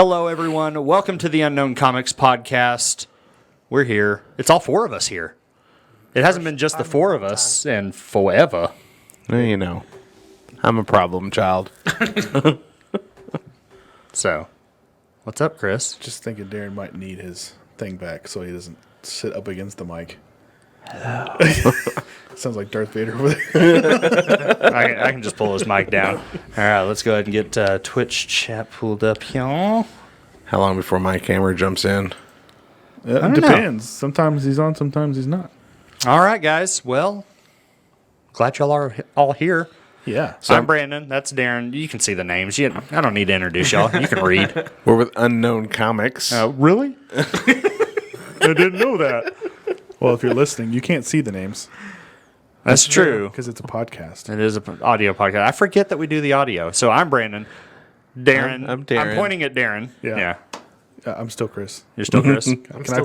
Hello, everyone. Welcome to the Unknown Comics Podcast. We're here. It's all four of us here. It hasn't been just the four of us in forever. Well, you know, I'm a problem child. So, what's up, Chris? Just thinking Darren might need his thing back so he doesn't sit up against the mic. Hello. Sounds like Darth Vader over there. I can just pull his mic down. All right, let's go ahead and get Twitch chat pulled up here. How long before my camera jumps in? It depends. Sometimes he's on, sometimes he's not. All right, guys. Well, glad y'all are all here. Yeah. So I'm Brandon. That's Darren. You can see the names. I don't need to introduce y'all. You can read. We're with Unknown Comics. Really? I didn't know that. Well, if you're listening, you can't see the names. That's true. Because it's a podcast. It is an audio podcast. I forget that we do the audio. So I'm Brandon. Darren. I'm Darren. I'm pointing at Darren. Yeah. I'm still Chris. You're still Chris? Can I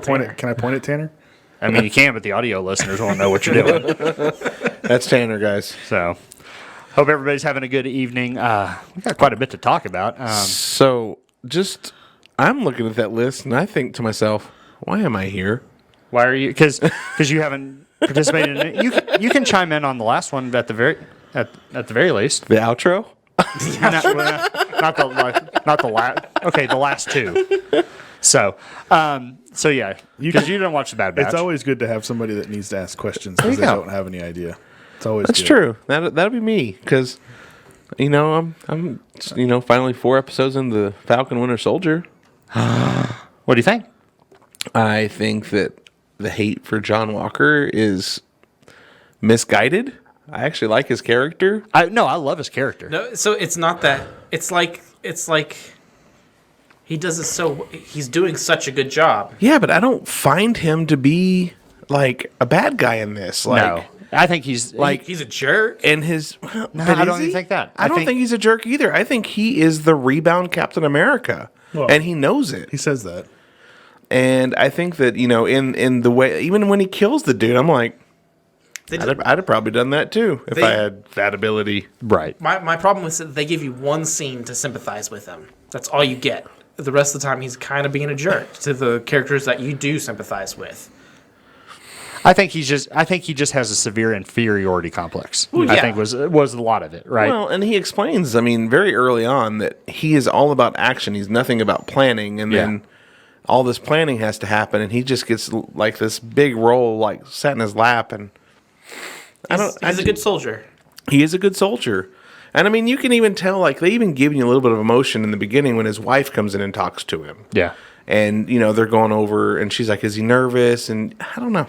point at Tanner? I mean, you can, but the audio listeners won't know what you're doing. That's Tanner, guys. So, hope everybody's having a good evening. We got quite a bit to talk about. I'm looking at that list, and I think to myself, why am I here? Why are you? Because you haven't participated in it. You can chime in on the last one at the very least. The outro? Not the last. Okay, the last two. So yeah, because you don't watch the Bad Batch. It's always good to have somebody that needs to ask questions because they don't have any idea. It's always That's good. true. That'll be me, because, I'm finally 4 episodes into the Falcon Winter Soldier. What do you think? I think that the hate for John Walker is misguided. I actually like his character. I love his character. No, so it's not that. It's like he does this he's doing such a good job. Yeah, but I don't find him to be like a bad guy in this. No, I think he's He's a jerk. And his I don't even think that. I don't think he's a jerk either. I think he is the rebound Captain America, and he knows it. He says that. And I think that in the way, even when he kills the dude, I'm like, I'd have probably done that too if I had that ability. right. My problem is that they give you one scene to sympathize with him. That's all you get. The rest of the time, he's kind of being a jerk to the characters that you do sympathize with. I think he just has a severe inferiority complex. Well, I yeah. think was a lot of it, right? Well, and he explains, very early on that he is all about action. He's nothing about planning, and then all this planning has to happen, and he just gets like this big role, like sat in his lap, and He's a good soldier. He is a good soldier. And you can even tell, like, they even give you a little bit of emotion in the beginning when his wife comes in and talks to him. Yeah. And, they're going over, and she's like, is he nervous? And I don't know.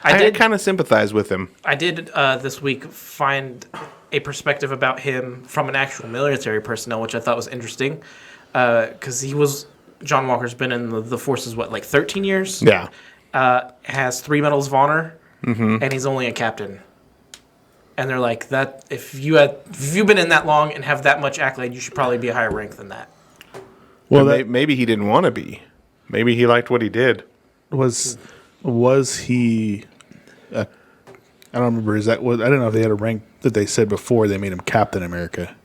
I did kind of sympathize with him. I did this week find a perspective about him from an actual military personnel, which I thought was interesting. Because John Walker's been in the forces, 13 years? Yeah. Has 3 medals of honor, and he's only a captain. And they're like, that if you've been in that long and have that much accolade, you should probably be a higher rank than that. Well, maybe he didn't want to be. Maybe he liked what he did. Was he? I don't remember. I don't know if they had a rank that they said before they made him Captain America.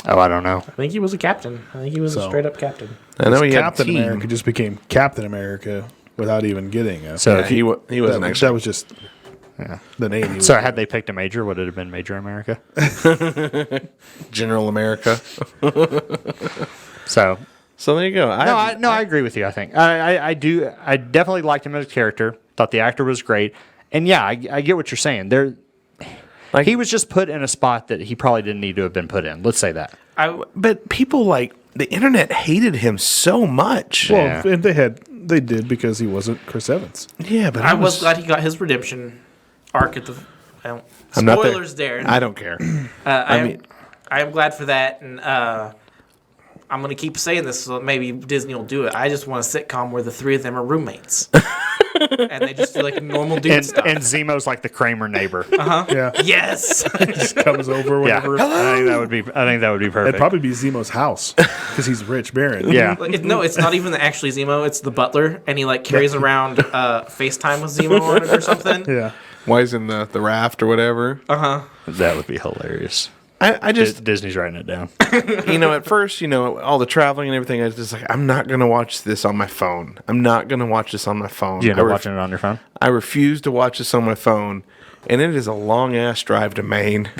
Oh, I don't know. I think he was a captain. I think he was a straight up captain. I know he had Captain a team. America just became Captain America without even getting a. So Yeah, he wasn't actually. That was just the name. So had they picked a major, would it have been Major America? General America. So there you go. I agree with you. I think I do. I definitely liked him as a character. Thought the actor was great, and I get what you're saying. He was just put in a spot that he probably didn't need to have been put in. Let's say that. But people the internet hated him so much. Well, and they did because he wasn't Chris Evans. Yeah, but I was glad he got his redemption arc at the. I'm not there. Spoilers, Darren. I don't care. I am glad for that, and I'm going to keep saying this, so maybe Disney will do it. I just want a sitcom where the 3 of them are roommates. And they just do normal dude stuff. And Zemo's like the Kramer neighbor. Yeah, Yes. just comes over whenever. I think that would be perfect. It'd probably be Zemo's house because he's rich Baron. Yeah. No, it's not even actually Zemo. It's the butler, and he carries around FaceTime with Zemo on it or something. Yeah. Why is in the raft or whatever? That would be hilarious. I just, Disney's writing it down. at first, all the traveling and everything, I was just like, I'm not going to watch this on my phone. I'm not going to watch this on my phone. You end up watching it on your phone? I refuse to watch this on my phone. And it is a long ass drive to Maine.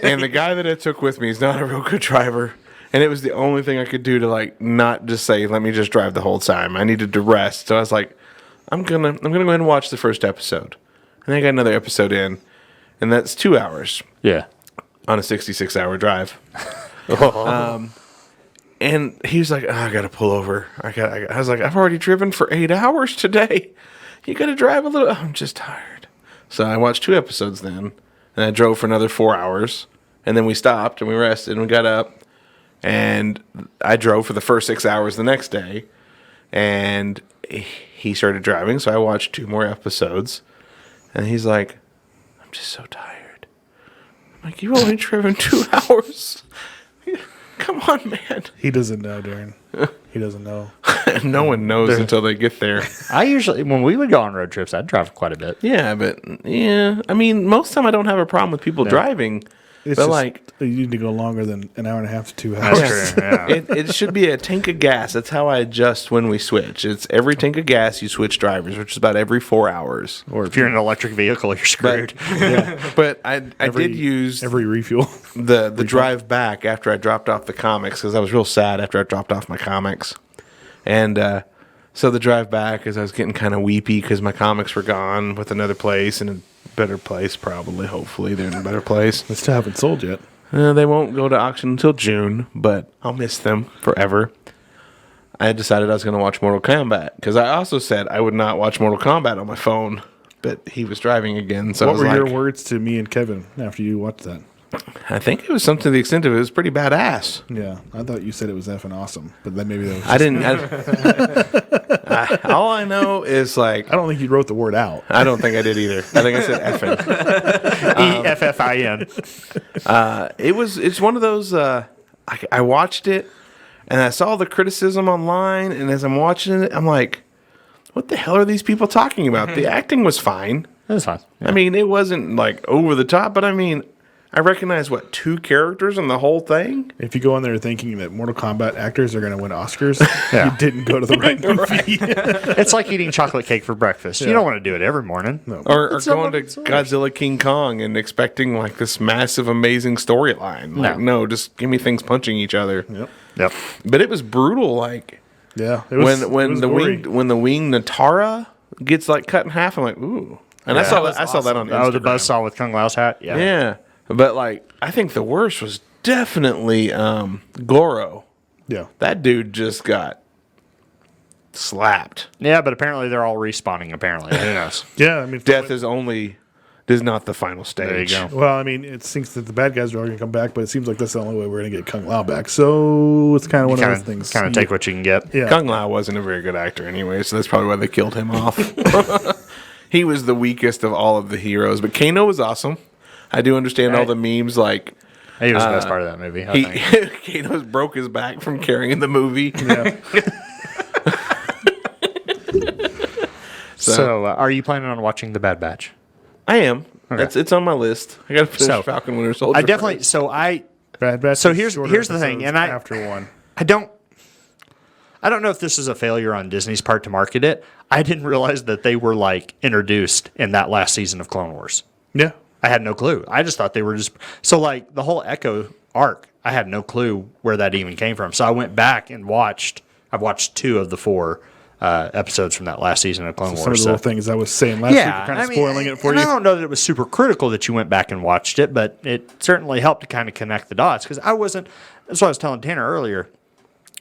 And the guy that I took with me is not a real good driver. And it was the only thing I could do to not just say, let me just drive the whole time. I needed to rest. So I was like, I'm gonna go ahead and watch the first episode. And I got another episode in. And that's 2 hours. Yeah. On a 66-hour drive. And he was like, I got to pull over. I was like, I've already driven for 8 hours today. You got to drive a little. I'm just tired. So I watched 2 episodes then. And I drove for another 4 hours. And then we stopped and we rested and we got up. And I drove for the first 6 hours the next day. And he started driving. So I watched 2 more episodes. And he's like, I'm just so tired. I'm like, you've only driven 2 hours. Come on, man. He doesn't know, Darren. He doesn't know. No one knows until they get there. I usually, when we would go on road trips, I'd drive quite a bit. Yeah, but I mean, most of the time I don't have a problem with people driving. It's but just, you need to go longer than an hour and a half to 2 hours. That's true. Yeah. it should be a tank of gas. That's how I adjust when we switch. It's every tank of gas you switch drivers, which is about every 4 hours. Or if you're in an electric vehicle, you're screwed. But I did use every refuel. the drive back after I dropped off the comics because I was real sad after I dropped off my comics. And so the drive back is I was getting kind of weepy because my comics were gone with another place and a better place, probably. Hopefully, they're in a better place. They still haven't sold yet. They won't go to auction until June, but I'll miss them forever. I had decided I was going to watch Mortal Kombat because I also said I would not watch Mortal Kombat on my phone, but he was driving again. So what were your words to me and Kevin after you watched that? I think it was something to the extent of it was pretty badass. Yeah, I thought you said it was effing awesome, but then maybe that was. I didn't. All I know is I don't think you wrote the word out. I don't think I did either. I think I said effing. EFFIN. It's one of those. I watched it, and I saw the criticism online, and as I'm watching it, I'm like, "What the hell are these people talking about?" The acting was fine. It was fine. Yeah. I mean, it wasn't over the top, but I mean, I recognize 2 characters in the whole thing. If you go in there thinking that Mortal Kombat actors are going to win Oscars, you didn't go to the right movie. It's like eating chocolate cake for breakfast. You don't want to do it every morning. No. Or going to Godzilla King Kong and expecting this massive, amazing storyline. No, just give me things punching each other. Yep. But it was brutal. Yeah, it was, when the wing Natara gets got in half, I'm like, ooh. And I saw that on Instagram. Oh, the buzzsaw with Kung Lao's hat. Yeah. Yeah, but I think the worst was definitely Goro. Yeah, that dude just got slapped. Yeah, but apparently they're all respawning. Apparently, who knows? Yeah, I mean, death is not the final stage. There you go. Well, I mean, it seems that the bad guys are all going to come back, but it seems like that's the only way we're going to get Kung Lao back. So it's kind of one of those things. Kind of take what you can get. Yeah. Kung Lao wasn't a very good actor anyway, so that's probably why they killed him off. He was the weakest of all of the heroes, but Kano was awesome. I do understand all the memes He was the best part of that movie. I think. Kano's broke his back from carrying the movie. Yeah. So, are you planning on watching The Bad Batch? I am. Okay. It's on my list. I got to finish Falcon Winter Soldier. I definitely. first. Bad Batch. So is here's shorter the thing, and after one. I don't know if this is a failure on Disney's part to market it. I didn't realize that they were introduced in that last season of Clone Wars. Yeah. I had no clue. I just thought they were just the whole Echo arc. I had no clue where that even came from. So I went back and watched. I've watched 2 of the 4 episodes from that last season of Clone Wars. Some of the little things I was saying last week are kind of spoiling it for you. I don't know that it was super critical that you went back and watched it, but it certainly helped to kind of connect the dots because I wasn't. That's what I was telling Tanner earlier.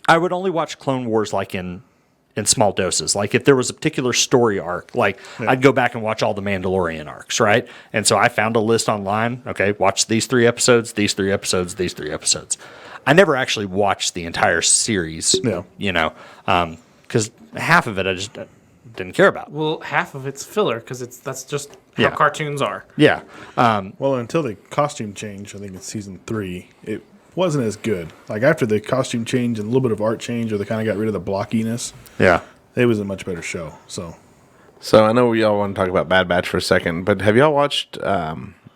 I would only watch Clone Wars in small doses. If there was a particular story arc, I'd go back and watch all the Mandalorian arcs, right? And so I found a list online. Okay, watch these 3 episodes, these 3 episodes, these 3 episodes. I never actually watched the entire series. Yeah. Because half of it I just didn't care about. Well, half of it's filler because that's just how cartoons are. Yeah. Well, until the costume change, I think it's season 3, it wasn't as good. After the costume change and a little bit of art change, or they kind of got rid of the blockiness. Yeah. It was a much better show. So I know we all want to talk about Bad Batch for a second, but have y'all watched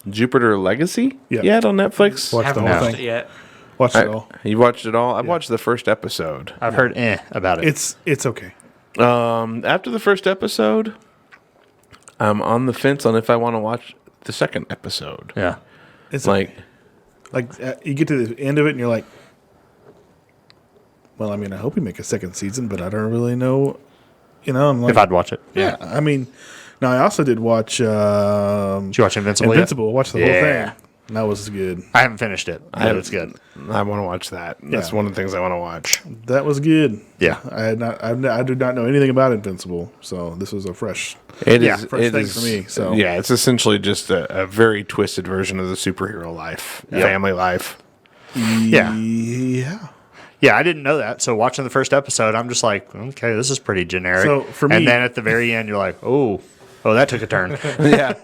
Jupiter Legacy? Yeah. Yet on Netflix? Watch the Haven't whole watched thing. it yet. Watch it all. You watched it all? I watched the first episode. I've heard about it. It's okay. After the first episode, I'm on the fence on if I want to watch the second episode. yeah. It's Like, you get to the end of it and you're like, well, I mean, I hope we make a second season, but I don't really know. You know, I'm like, If I'd watch it. yeah. I mean, now I also did watch Did you watch Invincible? Invincible. Watch the whole Yeah. thing. That was good. I haven't finished it. But it's good. I want to watch that. That's Yeah. one of the things I want to watch. That was good. Yeah. I did not know anything about Invincible, so this was a fresh. It Yeah, is. fresh It thing is for me, so. yeah, it's essentially just a very twisted version of the superhero life, family life. Yeah. Yeah. Yeah, I didn't know that. So watching the first episode, I'm just like, okay, this is pretty generic. So, for me- and then at the very end, you're like, oh, that took a turn. Yeah,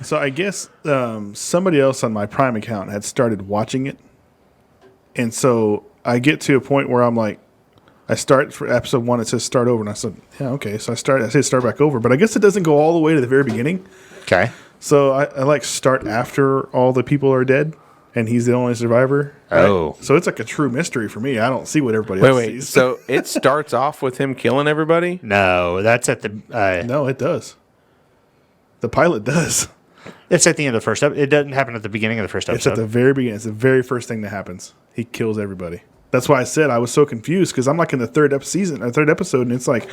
So I guess somebody else on my Prime account had started watching it, and so I get to a point where I'm like, I start for episode 1. It says start over, and I said, yeah, okay. So I say start back over, but I guess it doesn't go all the way to the very beginning. Okay. So I like start after all the people are dead, and he's the only survivor. Oh. So it's like a true mystery for me. I don't see what everybody wait, else wait. sees. So it starts off with him killing everybody. No, that's at the. No, it does. The pilot does. It's at the end of the first episode. It doesn't happen at the beginning of the first It's at episode. the very beginning. It's the very first thing that happens. He kills everybody. That's why I said I was so confused because I'm like in the third episode, and it's like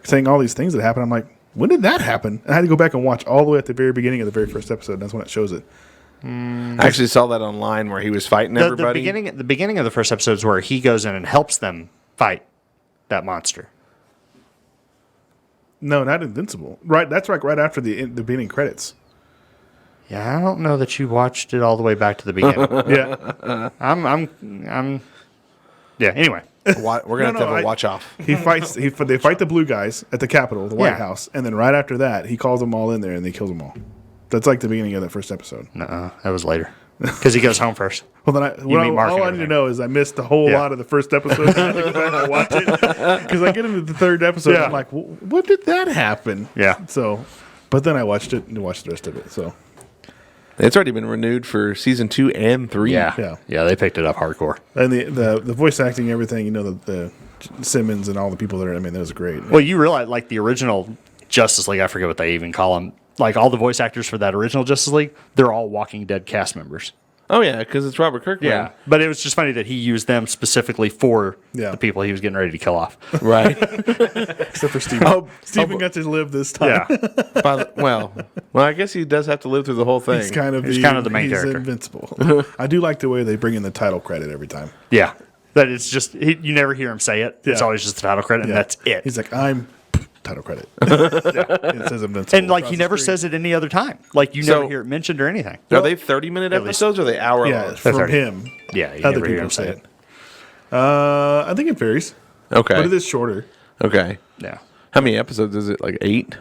saying all these things that happen. I'm like, when did that happen? And I had to go back and watch all the way at the very beginning of the very first episode. That's when it shows it. I actually saw that online where he was fighting the everybody. beginning of the first episode is where he goes in and helps them fight that monster. No, not Invincible. Right, that's like right after the beginning credits. Yeah, I don't know that you watched it all the way back to the beginning. Yeah, Yeah. Anyway, We're gonna have to have a I- watch off. he fights. They fight the blue guys at the Capitol, the White Yeah. House, and then right after that, he calls them all in there and he kills them all. That's like the beginning of that first episode. nuh-uh, that was later because he goes home first. Well, then meet Mark all and I need to everything. know is I missed a whole Yeah. lot of the first episode. I had to go back and watch it because I get into the third episode. Yeah. I'm like, what did that happen? Yeah. So, but then I watched it and watched the rest of it. So, It's already been renewed for season 2 and 3. Yeah. Yeah, they picked it up hardcore. and the voice acting, everything, you know, the Simmons and all the people there. I mean, that was great. Well, you realize like the original Justice League, I forget what they even call them. Like all the voice actors for that original Justice League, they're all Walking Dead cast members. Oh yeah, because it's Robert Kirkman. But it was just funny that he used them specifically for Yeah. the people he was getting ready to kill off. Right. Except for Steven. Oh, Steven got to live this time. Yeah. well, I guess he does have to live through the whole thing. He's kind of the main he's character. invincible. I do like the way they bring in the title credit every time. Yeah. That it's just, you never hear him say it. It's Yeah. always just the title credit, and that's it. He's like, I'm title credit. And it says invincible. And like across he the never screen. says it any other time. Like you So- never hear it mentioned or anything. Are they 30-minute At least. episodes or are they hour Yeah, long? from 30. him. Yeah, you Other never hear people him say say it. it. I think it varies, Okay. but it is shorter. Okay. Yeah. How many episodes is it? Like 8?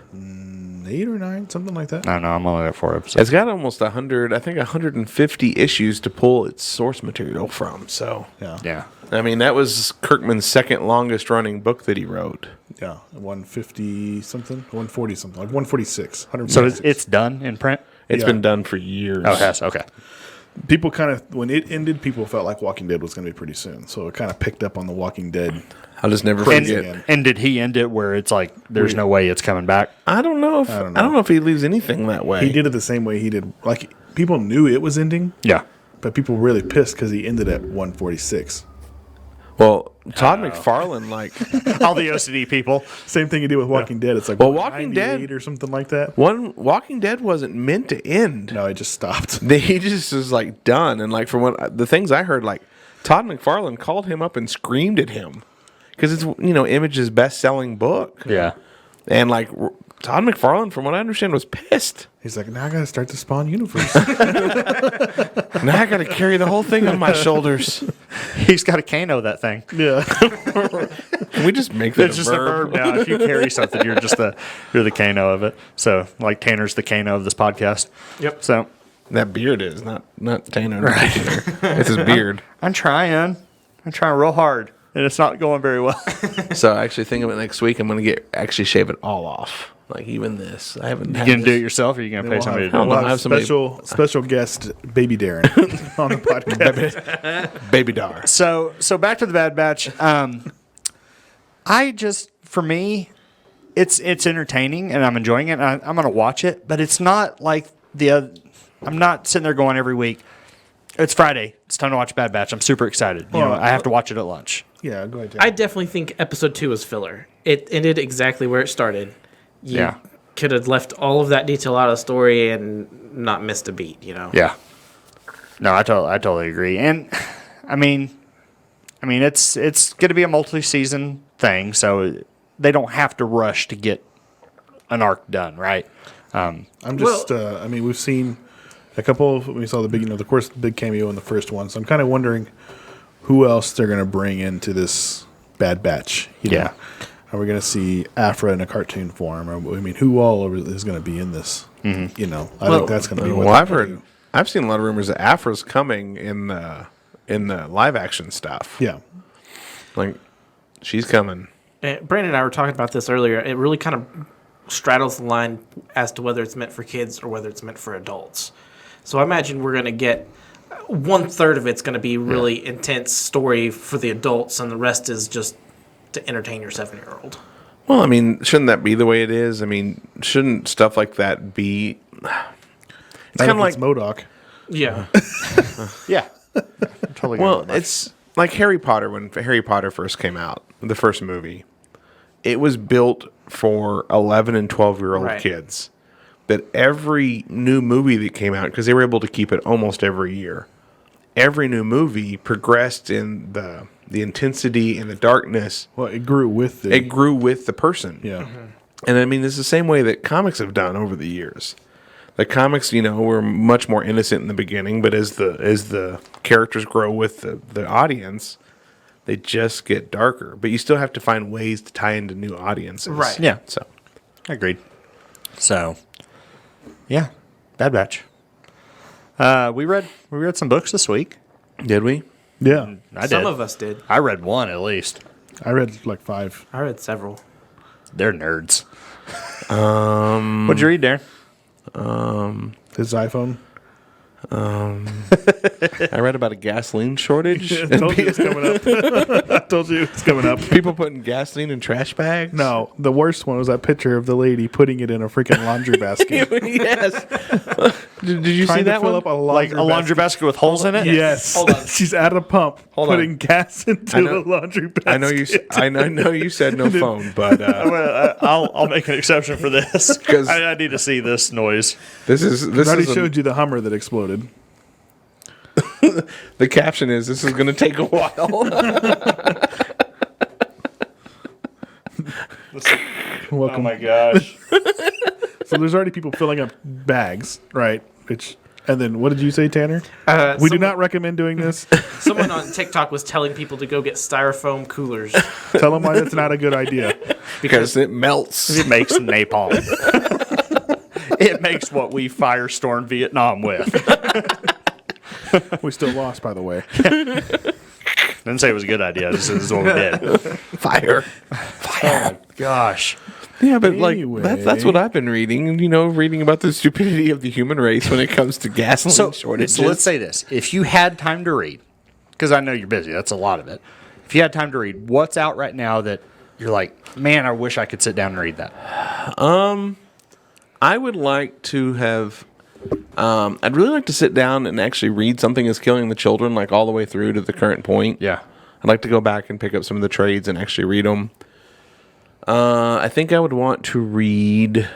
8 or 9, something like that. I don't know. I'm only at 4 episodes. It's got almost 100, I think 150 issues to pull its source material from. So, Yeah. Yeah. I mean, that was Kirkman's second longest running book that he wrote. Yeah. 150 something, 140 something, like 146. So 146. it's done in print? It's Yeah. been done for years. Oh, it has. Okay. People kind of, when it ended, people felt like Walking Dead was going to be pretty soon. So it kind of picked up on the Walking Dead. I'll just never Crazy. forget. again. And did he end it where it's like there's no way it's coming back? I don't know if don't I know. don't know if he leaves anything that way. He did it the same way he did. Like, people knew it was ending, Yeah. but people were really pissed because he ended at 146. Well, Todd McFarlane, like All the OCD people. Same thing he did with Walking Dead. It's like Well, Walking 98 Dead- or something like that. Walking Dead wasn't meant to end. No, it just stopped. He just was like done, and like from what the things I heard, like Todd McFarlane called him up and screamed at him because it's Image's best-selling book, Yeah. and like Todd McFarlane, from what I understand, was pissed. He's like, now I got to start the Spawn universe. Now I got to carry the whole thing on my shoulders. He's got to Kano that thing. yeah. Can we just make that It's just a verb now. If you carry something, you're the Kano of it. So like Tanner's the Kano of this podcast. Yep. So That beard is not Tanner. Right. It's his beard. I'm trying real hard, and it's not going very well. So I actually think of it next week. I'm going to actually shave it all off. Like even this, I haven't. You gonna do it yourself, or you gonna pay somebody to do I don't it? know. We'll I have have somebody- special guest Baby Darren on the podcast. Baby Dar. So back to the Bad Batch. For me, it's entertaining and I'm enjoying it. And I'm going to watch it, but it's not like the other. I'm not sitting there going every week. It's Friday. It's time to watch Bad Batch. I'm super excited. I have to watch it at lunch. Yeah, go ahead. I definitely think episode 2 was filler. It ended exactly where it started. You could have left all of that detail out of the story and not missed a beat, Yeah. No, I totally agree. And I mean, it's going to be a multi-season thing, so they don't have to rush to get an arc done, right? We've seen a couple. We saw the big, of course, the big cameo in the first one. So I'm kind of wondering who else they're going to bring into this Bad Batch. Yeah. Are we going to see Afra in a cartoon form? Or who all is going to be in this? Mm-hmm. I think that's going to be. Well, I've seen a lot of rumors that Afra's coming in the live action stuff. Yeah. Like she's coming. Brandon and I were talking about this earlier. It really kind of straddles the line as to whether it's meant for kids or whether it's meant for adults. So I imagine we're going to get 1/3 of it's going to be really intense story for the adults, and the rest is just to entertain your 7-year-old. Well, shouldn't that be the way it is? Shouldn't stuff like that be? It's kind of like MODOK. Yeah. Yeah. Totally. Well, it's like Harry Potter. When Harry Potter first came out, the first movie, it was built for 11 and 12-year-old Right. kids. But every new movie that came out, because they were able to keep it almost every year, every new movie progressed in the intensity and the darkness. Well, it grew with the person. Yeah. And it's the same way that comics have done over the years. The comics, were much more innocent in the beginning, but as the characters grow with the audience, they just get darker. But you still have to find ways to tie into new audiences. Right. Yeah. So, Agreed. So, yeah, Bad Batch. We read some books this week. did we? Yeah. I did. Some of us did. I read one at least. I read like 5. I read several. They're nerds. What'd you read, Darren? His iPhone. I read about a gasoline shortage. I told you it's coming up. I told you it's coming up. People putting gasoline in trash bags. No, the worst one was that picture of the lady putting it in a freaking laundry basket. Yes. Did you see Trying to that fill one? up a Like a laundry basket with holes in it? Yes. Hold on. She's at a pump Hold on. putting gas into know- a laundry basket. I know you said no phone, but I'll make an exception for this 'Cause- I need to see this noise. this I already is showed you the Hummer that exploded. the caption is this is going to take a while. Welcome. gosh. So there's already people filling up bags, right? And then what did you say, Tanner? We do not recommend doing this. Someone on TikTok was telling people to go get styrofoam coolers. Tell them why that's not a good idea. because it melts. It makes napalm. It makes what we firestormed Vietnam with. We still lost, by the way. Didn't say it was a good idea. This is what we did. Fire. Gosh. Yeah, but Anyway. that's what I've been reading. Reading about the stupidity of the human race when it comes to gasoline So shortages. let's say this. If you had time to read, because I know you're busy, that's a lot of it. If you had time to read, what's out right now that you're like, man, I wish I could sit down and read that? I would like to have. I'd really like to sit down and actually read Something Is Killing the Children, like all the way through to the current point. Yeah. I'd like to go back and pick up some of the trades and actually read them. I think I would want to read.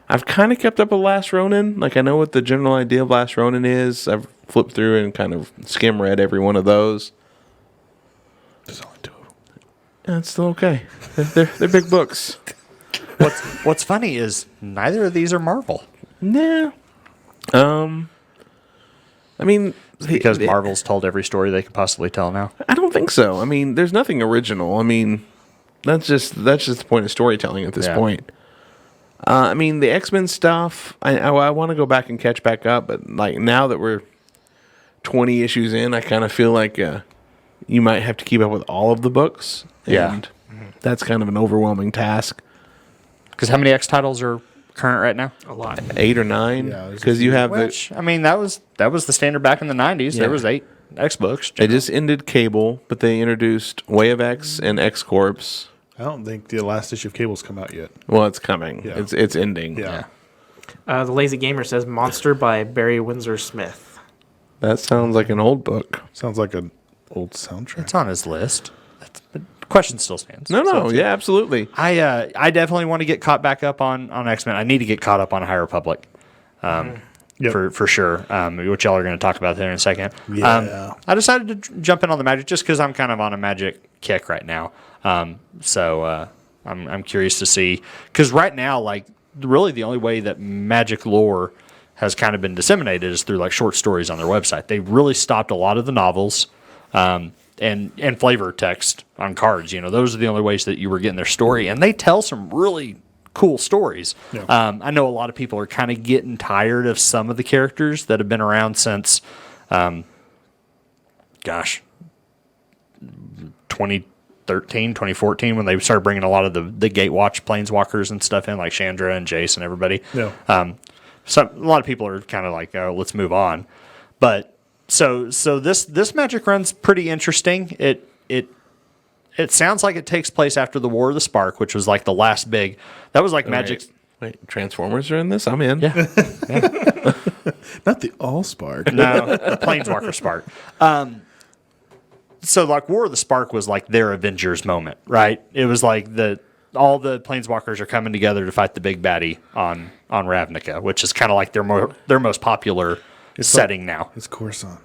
I've kind of kept up with Last Ronin. Like, I know what the general idea of Last Ronin is. I've flipped through and kind of skim read every one of those. There's only 2 of them. Yeah, it's still okay. They're big books. What's funny is neither of these are Marvel. Nah. Because Marvel's told every story they could possibly tell now. I don't think so. There's nothing original. That's just the point of storytelling at this point. The X-Men stuff, I want to go back and catch back up, but like now that we're 20 issues in, I kind of feel like you might have to keep up with all of the books. Yeah. And that's kind of an overwhelming task. Because how many X titles are current right now? A lot. 8 or 9. Yeah, there's a Because you have the. Which, I mean, that was the standard back in the 90s. There was 8 X books. They just ended Cable, but they introduced Way of X and X Corps. I don't think the last issue of Cable's come out yet. Well, it's coming. Yeah. It's ending. Yeah. The Lazy Gamer says Monster by Barry Windsor Smith. That sounds like an old book. Sounds like an old soundtrack. It's on his list. The question still stands. No, yeah, absolutely. I definitely want to get caught back up on X-Men. I need to get caught up on High Republic. Yep. For sure, which y'all are going to talk about there in a second. Yeah. I decided to jump in on the Magic just because I'm kind of on a Magic kick right now. So I'm curious to see, because right now, like, really the only way that Magic lore has kind of been disseminated is through like short stories on their website. They really stopped a lot of the novels and flavor text on cards. You know, those are the only ways that you were getting their story, and they tell some really cool stories. Yeah. I know a lot of people are kind of getting tired of some of the characters that have been around since, 2013, 2014, when they started bringing a lot of the Gatewatch planeswalkers and stuff in, like Chandra and Jace and everybody. Yeah. So a lot of people are kind of like, oh, let's move on. But so this Magic run's pretty interesting. It sounds like it takes place after the War of the Spark, which was like the last big. That was like Magic's. Wait, Transformers are in this? I'm in. Yeah. Not the Allspark. No, the Planeswalker Spark. So like War of the Spark was like their Avengers moment, right? It was like all the Planeswalkers are coming together to fight the big baddie on Ravnica, which is kind of like their most popular setting now. It's Coruscant.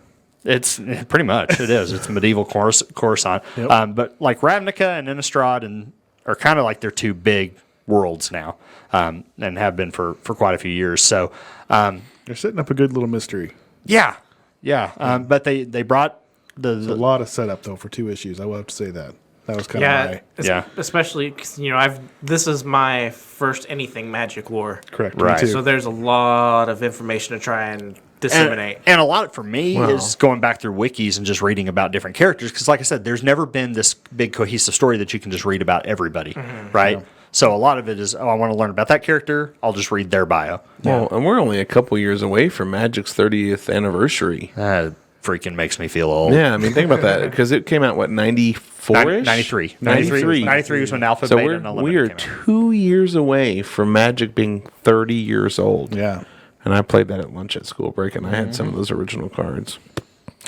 It's pretty much it is. It's medieval Coruscant. Yep. But like Ravnica and Innistrad are kind of like their two big worlds now, and have been for quite a few years. So They're setting up a good little mystery. yeah. But they brought There's a lot of setup though for 2 issues. I will have to say that. That was kind of Yeah, especially because this is my first anything Magic lore. correct. Right. Me too. So there's a lot of information to try and disseminate. And a lot for me is going back through wikis and just reading about different characters. Because like I said, there's never been this big cohesive story that you can just read about everybody, right? Yeah. So a lot of it is, I want to learn about that character. I'll just read their bio. Well, and we're only a couple years away from Magic's 30th anniversary. That freaking makes me feel old. Yeah, I mean, think about that. Because it came out, what, 94-ish? 93. 93. 93 was when Alpha, So Beta, and Unlimited we are came out. 2 years away from Magic being 30 years old. Yeah. And I played that at lunch at school break, and I had some of those original cards.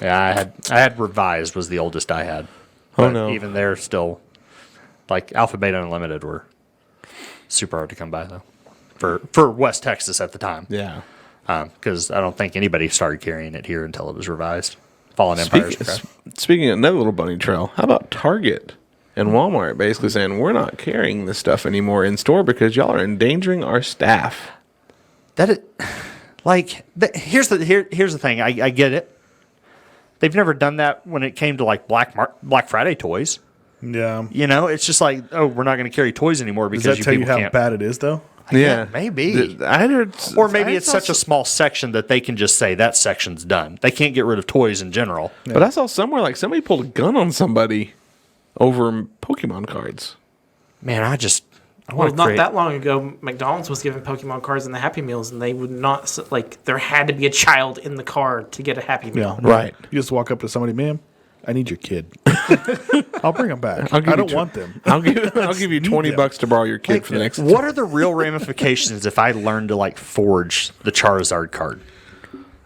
Yeah, I had Revised was the oldest I had. Oh, But no. even they're still, like Alpha, Beta, and Unlimited were super hard to come by, though, for West Texas at the time. Yeah. Because I don't think anybody started carrying it here until it was revised. Fallen Empires. Speaking of another little bunny trail, how about Target and Walmart basically saying, we're not carrying this stuff anymore in store because y'all are endangering our staff? Here's the thing. I get it. They've never done that when it came to like Black Friday toys. Yeah. You know, it's just like, oh, we're not going to carry toys anymore Does because that tell you people how can't. bad it is though? Yeah. Maybe. I heard, Or maybe I it's saw such a small section that they can just say that section's done. They can't get rid of toys in general. But I saw somewhere like somebody pulled a gun on somebody over Pokemon cards. Man, I Well, want to not that long ago, McDonald's was giving Pokemon cards in the Happy Meals, and they would not, there had to be a child in the card to get a Happy Meal. Yeah. Right. You just walk up to somebody, ma'am, I need your kid. I'll bring them back. I don't want them. I'll give you $20 them. to borrow your kid for the next. What are the real ramifications if I learn to like forge the Charizard card?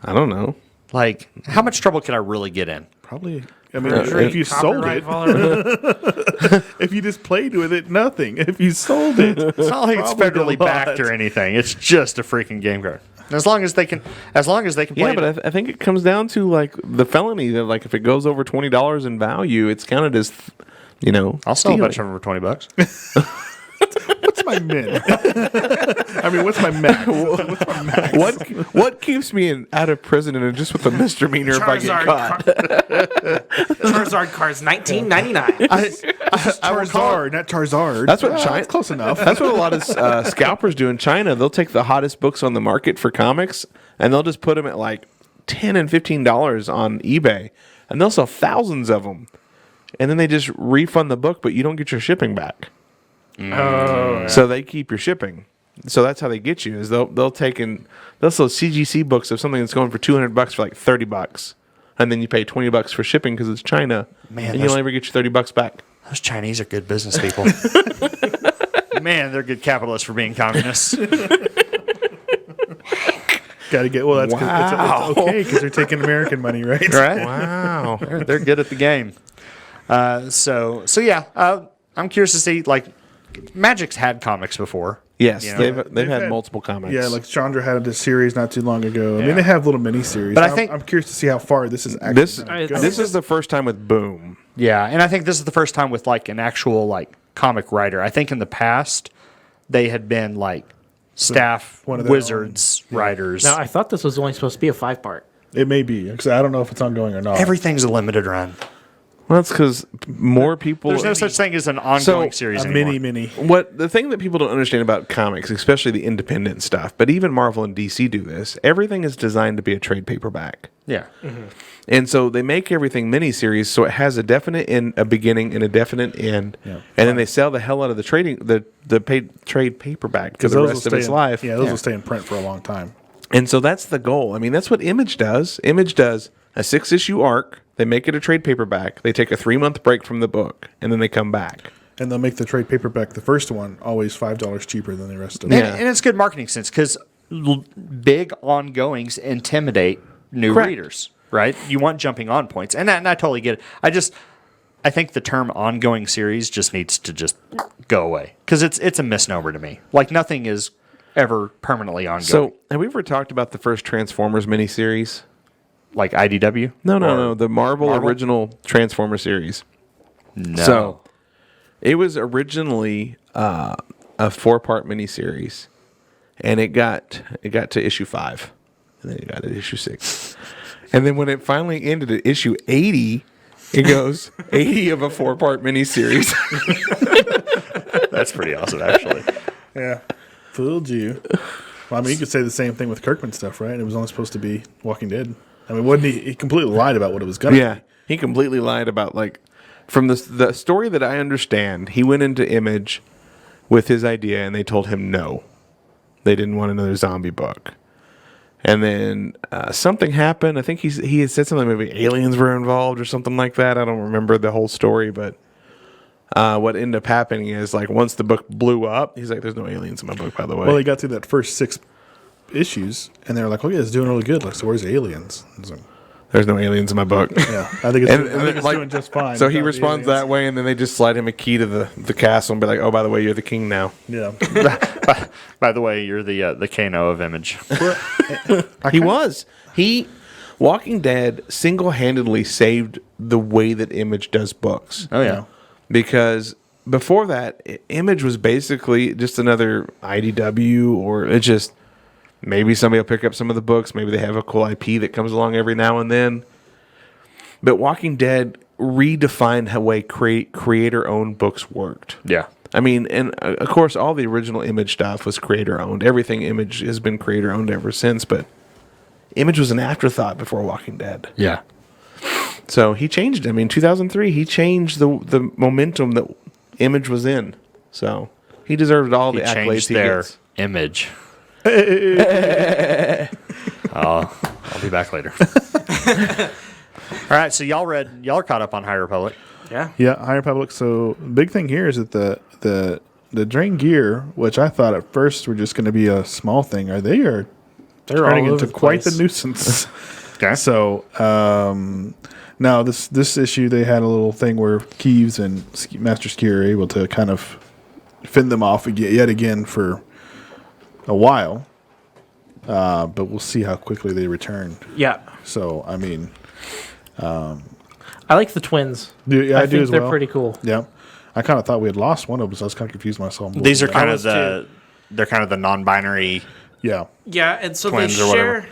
I don't know. Like, how much trouble could I really get in? Probably. I mean, if you sold Copyright it, violation. if you just played with it, nothing. If you sold it, It's not like it's Probably federally a lot. backed or anything. It's just a freaking game card. As long as they can play. Yeah, but I think it comes down to like the felony that like if it goes over $20 in value, it's counted as, I'll sell a stealing. bunch of them for $20. what's my min? I mean, what's my max? What's my max? What keeps me out of prison and just with a misdemeanor if I get caught? Charizard cards, $19.99. Charizard, not Charizard. That's what Ah, China. that's close enough. That's what a lot of scalpers do in China. They'll take the hottest books on the market for comics, and they'll just put them at like $10 and $15 on eBay, and they'll sell thousands of them, and then they just refund the book, but you don't get your shipping back. Oh, So they keep your shipping. So that's how they get you. Is they'll sell CGC books of something that's going for $200 for like $30, and then you pay $20 for shipping because it's China, Man, and you'll never get your $30 back. Those Chinese are good business people. Man, they're good capitalists for being communists. Got to get, well, that's 'cause it's okay because they're taking American money, right? Right? Wow. They're good at the game. So yeah, I'm curious to see, like, Magic's had comics before. Yes, You know, they've had multiple comics. Yeah, like Chandra had a series not too long ago. I mean, they have little mini series. But I think- I'm curious to see how far this is actually. this gonna go. this is the first time with Boom. Yeah, and I think this is the first time with, like, an actual, like, comic writer. I think in the past, they had been, like, staff one of their wizards writers. Now, I thought this was only supposed to be a 5-part. It may be because I don't know if it's ongoing or not. Everything's a limited run. Well, that's because more people. There's no such thing as an ongoing series a anymore. mini. What the thing that people don't understand about comics, especially the independent stuff, but even Marvel and DC do this. Everything is designed to be a trade paperback, Yeah. and so they make everything miniseries, so it has a definite a beginning and a definite end, and then they sell the hell out of the trade paperback for the those rest will of its stay life. those will stay in print for a long time. And so that's the goal. I mean, that's what Image does. Image does a 6-issue arc. They make it a trade paperback. They take a 3-month break from the book, and then they come back. And they'll make the trade paperback, the first one, always $5 cheaper than the rest of And, it. Yeah. and it's good marketing sense because big ongoings intimidate new Correct. readers, right? You want jumping on points. And I totally get it. I think the term ongoing series just needs to just go away because it's a misnomer to me. Like, nothing is ever permanently ongoing. So, have we ever talked about the first Transformers miniseries? Like IDW? No. The Marvel Marvel? original Transformer series. No. So, it was originally a 4-part miniseries, and it got to issue 5, and then it got to issue 6, and then when it finally ended at issue 80, it goes 80 of a 4-part miniseries. That's pretty awesome, actually. Yeah. Fooled you. Well, I mean, you could say the same thing with Kirkman stuff, right? It was only supposed to be Walking Dead. I mean, wasn't he? He completely lied about what it was going to Yeah, he completely lied about, like, from the story that I understand, he went into Image with his idea, and they told him no. They didn't want another zombie book. And then something happened. I think he had said something, maybe aliens were involved or something like that. I don't remember the whole story, but what ended up happening is, like, once the book blew up, he's like, there's no aliens in my book, by the way. Well, he got through that first 6 issues, and they were like, "Oh yeah, it's doing really good." Like, so where's the aliens? I was like, there's no aliens in my book. yeah, I think it's, And- I and think it's like- doing just fine. So he without the responds aliens. that way, and then they just slide him a key to the castle and be like, oh, by the way, you're the king now. Yeah. By the way, you're the Kano of Image. Walking Dead single-handedly saved the way that Image does books. Oh, yeah. Because before that, Image was basically just another IDW, or it's just maybe somebody will pick up some of the books. Maybe they have a cool IP that comes along every now and then. But Walking Dead redefined how way creator-owned books worked. Yeah. I mean, and of course, all the original Image stuff was creator-owned. Everything Image has been creator-owned ever since, but Image was an afterthought before Walking Dead. Yeah. So he changed. I mean, 2003, he changed the momentum that Image was in. So he deserved all He the accolades changed he their gets. image. I'll be back later. All right, so y'all are caught up on High Republic. Yeah. Yeah, High Republic. So the big thing here is that the Drain Gear, which I thought at first were just going to be a small thing, they're turning all into over the quite the place. nuisance. Okay. So now this issue, they had a little thing where Keeves and Master Ski are able to kind of fend them off yet again for a while. But we'll see how quickly they return. Yeah. So I mean, I like the twins. yeah, I do think as they're well. pretty cool. Yeah, I kind of thought we had lost one of them, so I was kind of confused myself. These are kind of was they're kind of the non-binary. yeah. Yeah, and so Twins or whatever.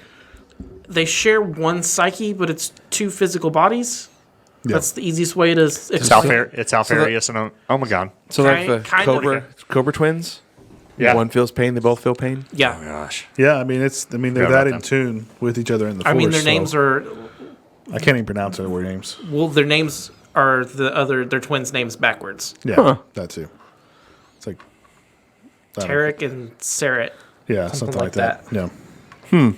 they share one psyche, but it's 2 physical bodies. Yeah. That's the easiest way to It's explain. Alfarius and Omegon. So like the Kind of. Cobra twins? Yeah. One feels pain, they both feel pain? Yeah. Gosh. Yeah, I mean they're Forgot that about in them. tune with each other in the I mean, Force, their names so are I can't even pronounce their word names. their names are their twins' names backwards. Yeah, Huh. that too. It's like Tarek and Sarah. yeah, something like that. that. Yeah.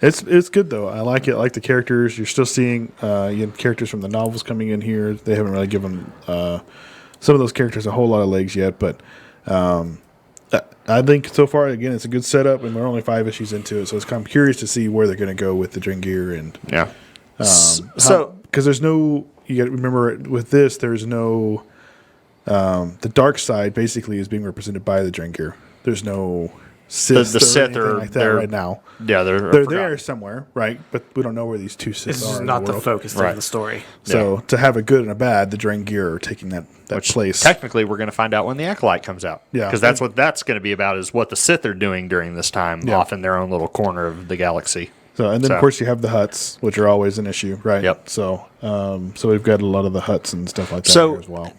It's good though. I like it. I like the characters. You're still seeing characters from the novels coming in here. They haven't really given some of those characters a whole lot of legs yet, but I think so far again it's a good setup, and we're only 5 issues into it, so I'm curious to see where they're going to go with the Drengir and Yeah. because there's no, you got to remember with this there's no the dark side basically is being represented by the Drengir. There's no Sith, the Sith or anything are like that they're- right now. Yeah, They're there somewhere, right? But we don't know where these two Siths This are. is in not the the world. focus Right. of the story. So to have a good and a bad, the Drengir are taking that place. Technically, we're going to find out when the Acolyte comes out. Yeah. Because that's what that's going to be about, is what the Sith are doing during this time, Yeah. off in their own little corner of the galaxy. So and then of course you have the huts, which are always an issue, right? Yep. So so we've got a lot of the huts and stuff like that So here as well.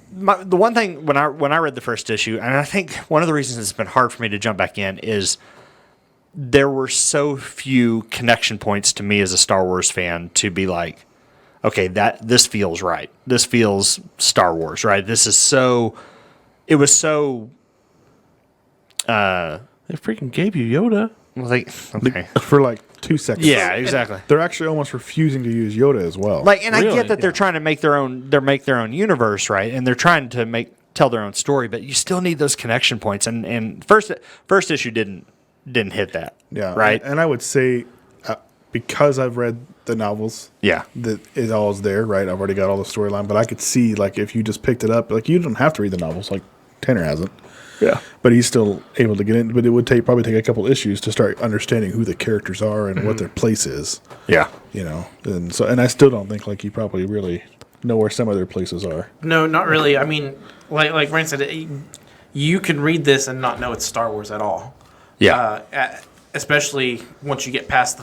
the one thing when I read the first issue, and I think one of the reasons it's been hard for me to jump back in is there were so few connection points to me as a Star Wars fan to be like, okay, this feels right. This feels Star Wars, right? This is so. It was so. They freaking gave you Yoda. Like, okay. For like 2 seconds. Yeah, exactly. They're actually almost refusing to use Yoda as well. Like, and I Really? get that they're trying to make their own universe, right? And they're trying to tell their own story, but you still need those connection points. And first issue didn't hit that. Yeah. Right. And I would say because I've read the novels, Yeah. that it all is there, right? I've already got all the storyline, but I could see like if you just picked it up, like you don't have to read the novels, like Tanner hasn't. Yeah. But he's still able to get in. But it would probably take a couple issues to start understanding who the characters are and what their place is. Yeah. You know, and I still don't think like you probably really know where some of their places are. No, not really. I mean, like Ryan said, you can read this and not know it's Star Wars at all. Yeah. Especially once you get past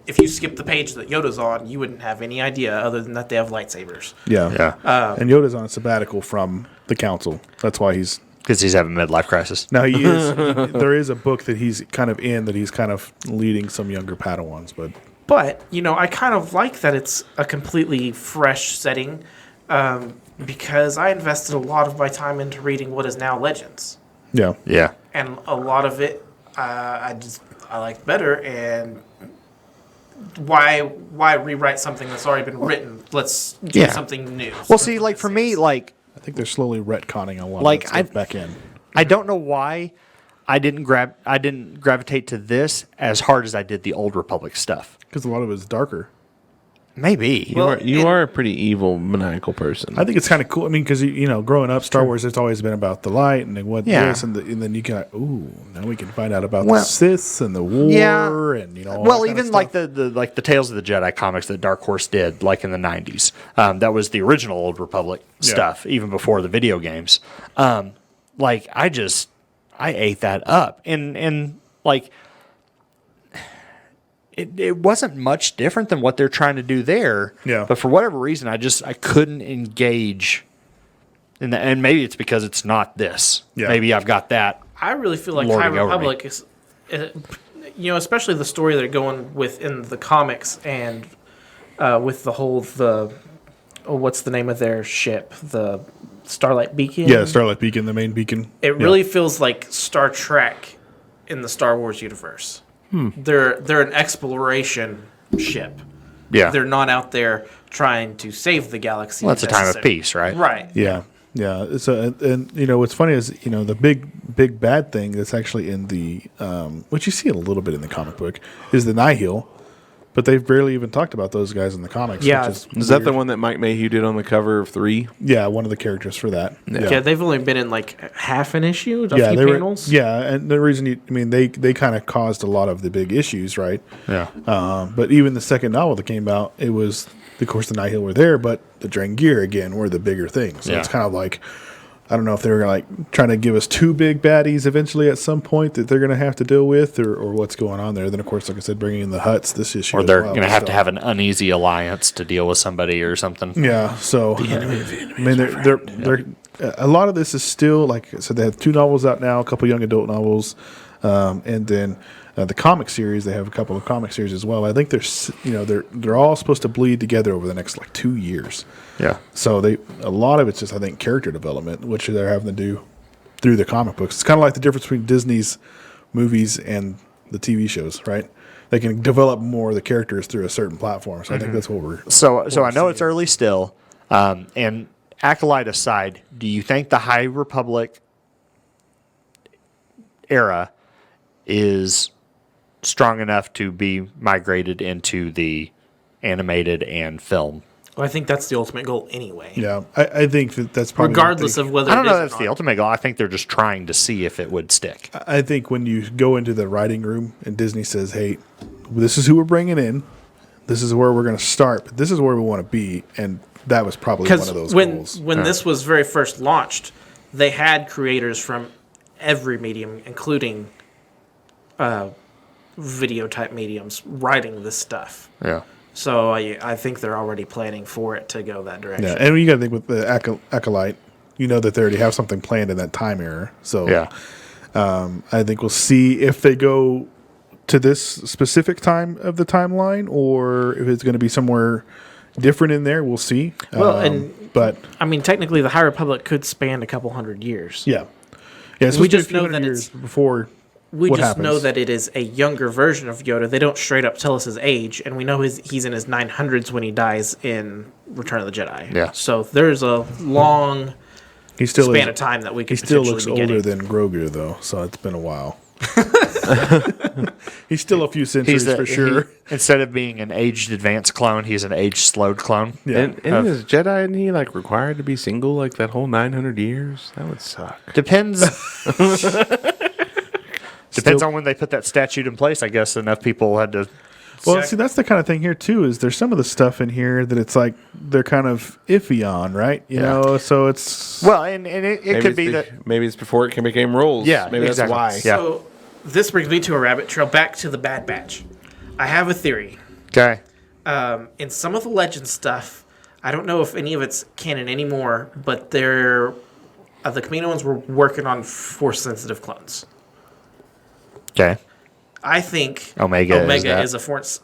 if you skip the page that Yoda's on, you wouldn't have any idea other than that they have lightsabers. Yeah. Yeah. And Yoda's on a sabbatical from the council. That's why he's Because he's having a midlife crisis. now he is. There is a book that he's kind of in that he's kind of leading some younger Padawans, but But, I kind of like that it's a completely fresh setting because I invested a lot of my time into reading what is now Legends. yeah. Yeah. And a lot of it I liked better. And why rewrite something that's already been written? Let's do Yeah. something new. Well, see, like for me, like I think they're slowly retconning a lot Like, of that stuff back in. I don't know why I didn't gravitate to this as hard as I did the Old Republic stuff. Because a lot of it is darker. Maybe. You are a pretty evil, maniacal person. I think it's kind of cool. I mean, because growing up, Star Wars, it's always been about the light and what Yeah. this, and then you can, now we can find out about Well, the Sith and the war, yeah. and all Well, that kind even of like stuff. the Tales of the Jedi comics that Dark Horse did, like in the '90s. That was the original Old Republic stuff, even before the video games. Like I ate that up, and like it wasn't much different than what they're trying to do there. Yeah. But for whatever reason, I couldn't engage. And maybe it's because it's not this. Yeah. Maybe I've got that. I really feel like Lording High over me. Republic is, especially the story they're going with in the comics and with the whole what's the name of their ship? The Starlight Beacon. yeah, Starlight Beacon, the main beacon. It really feels like Star Trek in the Star Wars universe. They're an exploration ship. Yeah. They're not out there trying to save the galaxy. Well, it's a time of necessarily. peace, right? Right. Yeah, yeah. So and what's funny is the big bad thing that's actually in the which you see a little bit in the comic book is the Nihil, but they've barely even talked about those guys in the comics. Yeah. which Is that the weird. one that Mike Mayhew did on the cover of 3? Yeah, one of the characters for that. Yeah, they've only been in like half an issue, a Yeah, few they were. panels. Yeah, and the reason they kind of caused a lot of the big issues, right? Yeah. But even the second novel that came out, it was, of course, the Nihil were there, but the Drengir again were the bigger thing. So Yeah. it's kind of like, I don't know if they were like trying to give us 2 big baddies eventually at some point that they're going to have to deal with, or what's going on there. Then, of course, like I said, bringing in the huts this issue, Or as they're well, going to have to so- have an uneasy alliance to deal with somebody or something. Yeah, so I mean, they're a lot of this is still like I said. They have 2 novels out now, a couple young adult novels, and then the comic series. They have a couple of comic series as well. I think they're all supposed to bleed together over the next like 2 years. Yeah. So a lot of it's just I think character development, which they're having to do through the comic books. It's kind of like the difference between Disney's movies and the TV shows, right? They can develop more of the characters through a certain platform. So I think that's what we're. So I know it's early still, and Acolyte aside, do you think the High Republic era is strong enough to be migrated into the animated and film? Well, I think that's the ultimate goal anyway. Yeah, I think that's probably Regardless of whether I don't it know is that's or the not. ultimate goal. I think they're just trying to see if it would stick. I think when you go into the writing room and Disney says, "Hey, this is who we're bringing in. This is where we're going to start, but this is where we want to be," and that was probably one Because of those when goals. this was very first launched, they had creators from every medium, including video type mediums, writing this stuff. Yeah. So I think they're already planning for it to go that direction. Yeah, and you got to think with the Acolyte, you know that they already have something planned in that time era. So Yeah. I think we'll see if they go to this specific time of the timeline or if it's going to be somewhere different in there. We'll see. Well, but I mean, technically, the High Republic could span a couple hundred years. yeah, it's We supposed to be just a few know hundred that years it's- before. We what just happens. know that it is a younger version of Yoda. They don't straight up tell us his age, and we know he's in his 900s when he dies in Return of the Jedi. Yeah. So there's a long He still span is, of time that we He could still potentially looks be older getting. than Grogu, though, so it's been a while. He's still a few centuries for sure. Instead of being an aged advanced clone, he's an aged slowed clone. Yeah. And is Jedi, isn't he like required to be single like that whole 900 years? That would suck. Depends. Depends on when they put that statute in place. I guess enough people had to. Well, see, that's the kind of thing here too. Is there's some of the stuff in here that it's like they're kind of iffy on, right? You know, so it's Well, and it could be that. maybe it's before it became rules. Yeah, maybe exactly. that's why. Yeah. So this brings me to a rabbit trail back to the Bad Batch. I have a theory. Okay. In some of the legend stuff, I don't know if any of it's canon anymore, but they're the Kaminoans were working on force sensitive clones. Okay. I think Omega is that. is a force.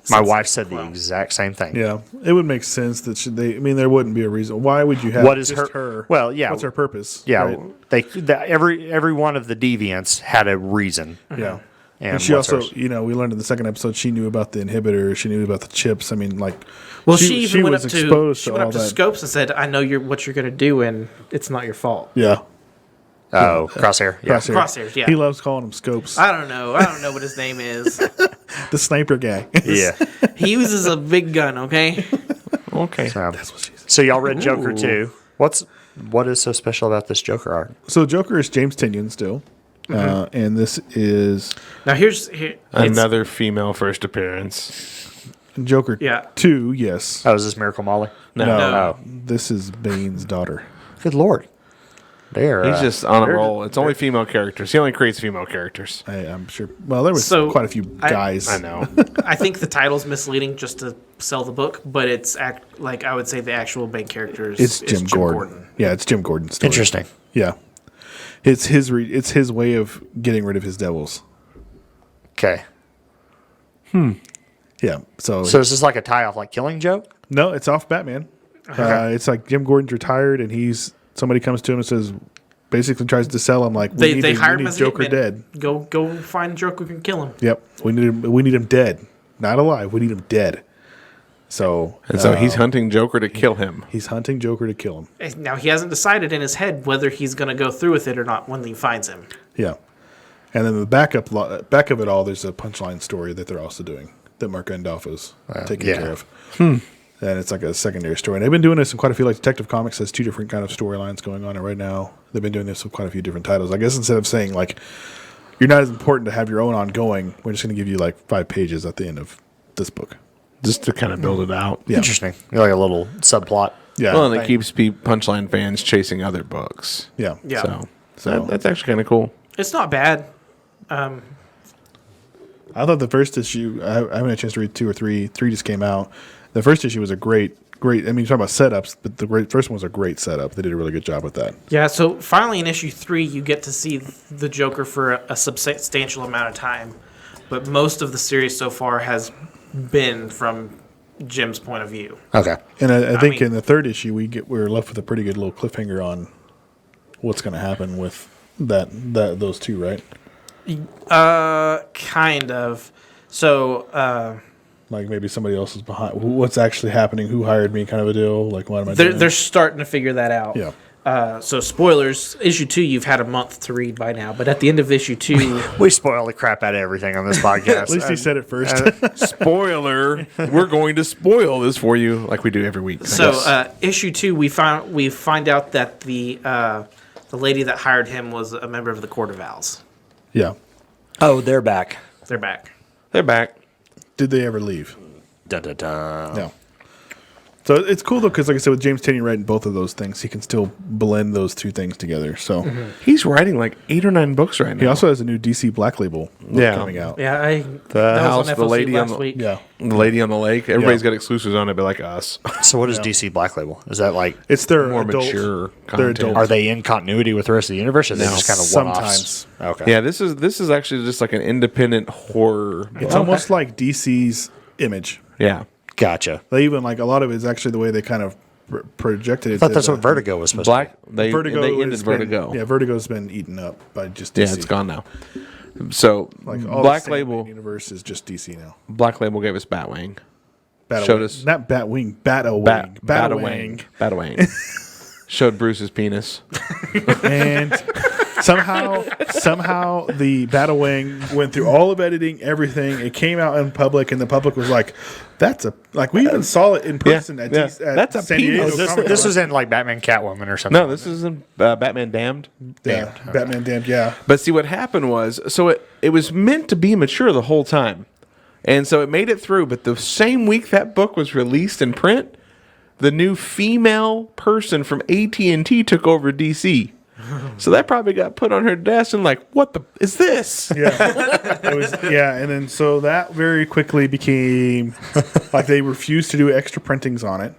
My wife said the clone. exact same thing. yeah. It would make sense that they. I mean, there wouldn't be a reason. Why would you have What is just her? Well, yeah. What's her purpose? Yeah. right? Every one of the deviants had a reason. Yeah. And And she what's also, hers? we learned in the second episode, she knew about the inhibitor. She knew about the chips. I mean, like, Well, she even went up was to exposed she to went all up to that. Scopes and said, "I know what you're going to do, and it's not your fault." Yeah. Oh, Crosshair. Yeah. Crosshairs, yeah. He loves calling them scopes. I don't know what his name is. The sniper guy. Yeah. He uses a big gun. Okay. Okay. So y'all read Joker too. What is so special about this Joker arc? So Joker is James Tynion still. And this is Now it's- Another female first appearance. Joker Yeah. 2, yes. Oh, is this Miracle Molly? No, No. this is Bane's daughter. Good lord. They're He's just on a roll. It's only female characters. He only creates female characters. I'm sure. Well, there was So, quite a few guys. I know. I think the title's misleading just to sell the book, but it's like I would say the actual main character It's is Jim Gordon. Yeah, it's Jim Gordon's story. interesting. Yeah. It's his way of getting rid of his devils. Okay. Yeah. So So is this like a tie off, like Killing Joke? no, it's off Batman. It's like Jim Gordon's retired, and somebody comes to him and says, basically tries to sell him like They hired him need as Joker hitman. dead. Go find Joker and kill him. Yep, we need him dead, not alive. We need him dead. So And so he's hunting Joker to kill him. he's hunting Joker to kill him. Now he hasn't decided in his head whether he's going to go through with it or not when he finds him. Yeah, and then the back of it all, there's a punchline story that they're also doing that Mark Gandolfo's taking yeah. care of. And it's like a secondary story. And they've been doing this in quite a few, like Detective Comics has 2 different kind of storylines going on right now. They've been doing this with quite a few different titles. I guess instead of saying like, you're not as important to have your own ongoing, we're just going to give you like 5 pages at the end of this book. Just to kind of build it out. Yeah. Interesting. Like a little subplot. Yeah. Well, and it keeps Punchline fans chasing other books. yeah. Yeah. So that's actually kind of cool. It's not bad. I thought the first issue, I haven't had a chance to read 2 or 3. 3 just came out. The first issue was a great, I mean, you're talking about setups, but first one was a great setup. They did a really good job with that. Yeah, so finally in issue 3, you get to see the Joker for a substantial amount of time. But most of the series so far has been from Jim's point of view. Okay. And I think mean- in the third issue, we're left with a pretty good little cliffhanger what's going to happen with those two, right? Kind of. So Like maybe somebody else is behind. What's actually happening? Who hired me? Kind of a deal. Like what am I doing? they're starting to figure that out. Yeah. So spoilers, issue 2, you've had a month to read by now, but at the end of issue 2, We spoil the crap out of everything on this podcast. At least he said it first. Spoiler, we're going to spoil this for you like we do every week. so issue 2, we find out that the lady that hired him was a member of the Court of Owls. Yeah. Oh, they're back. They're back. They're back. Did they ever leave? Dun, dun, dun. No. So it's cool though, because like I said, with James Tinney writing both of those things, he can still blend those two things together. So He's writing like 8 or 9 books right now. he also has a new DC Black Label book Yeah. coming out. Yeah, The house, on the FLC lady on last the week. Yeah. the lady on the lake. Everybody's Yeah. got exclusives on it, but like us, So what is DC Black Label? Is that like, It's their more adult, mature They're content. adult. are they in continuity with the rest of the universe? Or are they No. just kind of Sometimes. one-offs? Okay. Yeah, this is actually just like an independent horror. It's almost like DC's Image. Yeah. Gotcha. They even like a lot of it is actually the way they kind of projected it. I thought that's what Vertigo was supposed Black. to They Vertigo they ended has Vertigo. Been, yeah, Vertigo's been eaten up by just DC. Yeah, it's gone now. So Like all Black the Label, Sandman universe is just DC now. Black Label gave us Batwing. Batawang. Showed us- Not Batwing, Batawang. Batawang. Batawang. Showed Bruce's penis. And somehow the Batawang went through all of editing, everything. It came out in public, and the public was like, "That's a like." We even saw it in person at yeah. That's a San Diego. be. Comic-Con. This was in like Batman Catwoman or something. No, this is in Batman Damned. yeah, Batman Damned. Yeah, But see, what happened was, so it was meant to be mature the whole time. And so it made it through. But the same week that book was released in print, the new female person from AT&T took over DC. So that probably got put on her desk and like, what the is this? yeah, it was. Yeah, and then so that very quickly became like they refused to do extra printings on it,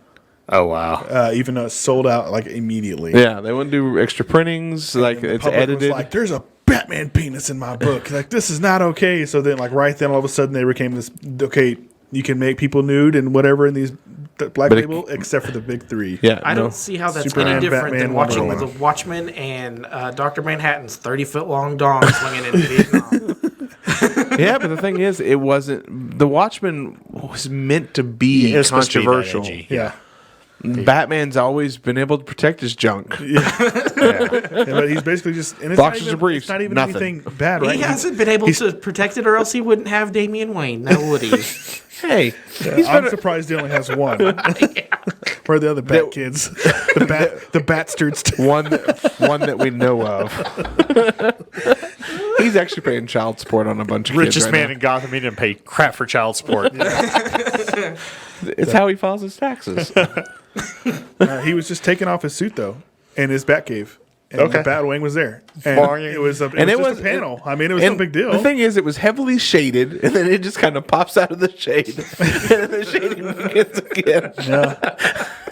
Oh, wow. even though it sold out like immediately. Yeah, they wouldn't do extra printings. Like The it's public was edited. like, there's a Batman penis in my book. Like, this is not okay. So then, like, right then, all of a sudden, they became this. Okay, you can make people nude and whatever in these Black But it- Label, except for the big three. yeah, I no. don't see how that's Superman, any different Batman, than watching Wonder the Woman. Watchmen and Dr. Manhattan's 30-foot long dong swinging in Vietnam. Yeah, but the thing is, it wasn't. The Watchmen was meant to be It was supposed to be that controversial. edgy. Yeah. Batman's always been able to protect his junk. Yeah, but he's basically just. And it's Boxes not even, of briefs, It's not even nothing. anything bad, right? He hasn't been able to protect it, or else he wouldn't have Damian Wayne, now would he? Hey, he's I'm better. surprised he only has one. Where are the other Bat kids? The Batstards. one that we know of. He's actually paying child support on a bunch of Richest kids man right in Gotham. He didn't pay crap for child support. now. It's how he files his taxes. He was just taking off his suit though, in his Batcave. And Okay. the Batwing was there. And Boing. it was just a panel. I mean, it was no big deal. The thing is, it was heavily shaded, and then it just kind of pops out of the shade, and then the shading begins again.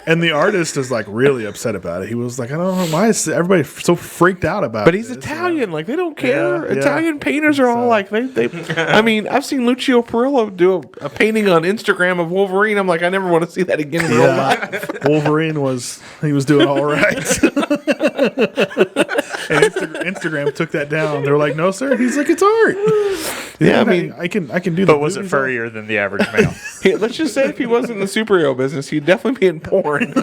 And the artist is like really upset about it. He was like, I don't know why is everybody so freaked out about it. But he's Italian, like they don't care. Yeah, yeah. Italian painters are all like they. I mean, I've seen Lucio Perillo do a painting on Instagram of Wolverine. I'm like, I never want to see that again in real life. Wolverine was doing all right. And Instagram took that down. They were like, "No, sir." He's like, "It's art." Yeah, I mean, I can do. But was it furrier than the average male? let's just say if he wasn't in the superhero business, he'd definitely be in porn.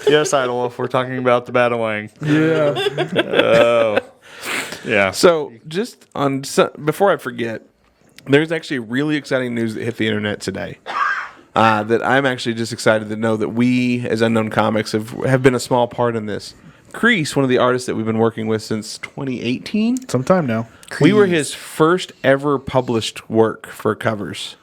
Yes, Idol, if we're talking about the Batawang. Yeah. Yeah. So, just on before I forget, there's actually really exciting news that hit the internet today. That I'm actually just excited to know that we, as Unknown Comics, have been a small part in this. Crease, one of the artists that we've been working with since 2018, Sometime now. we were his first ever published work for covers.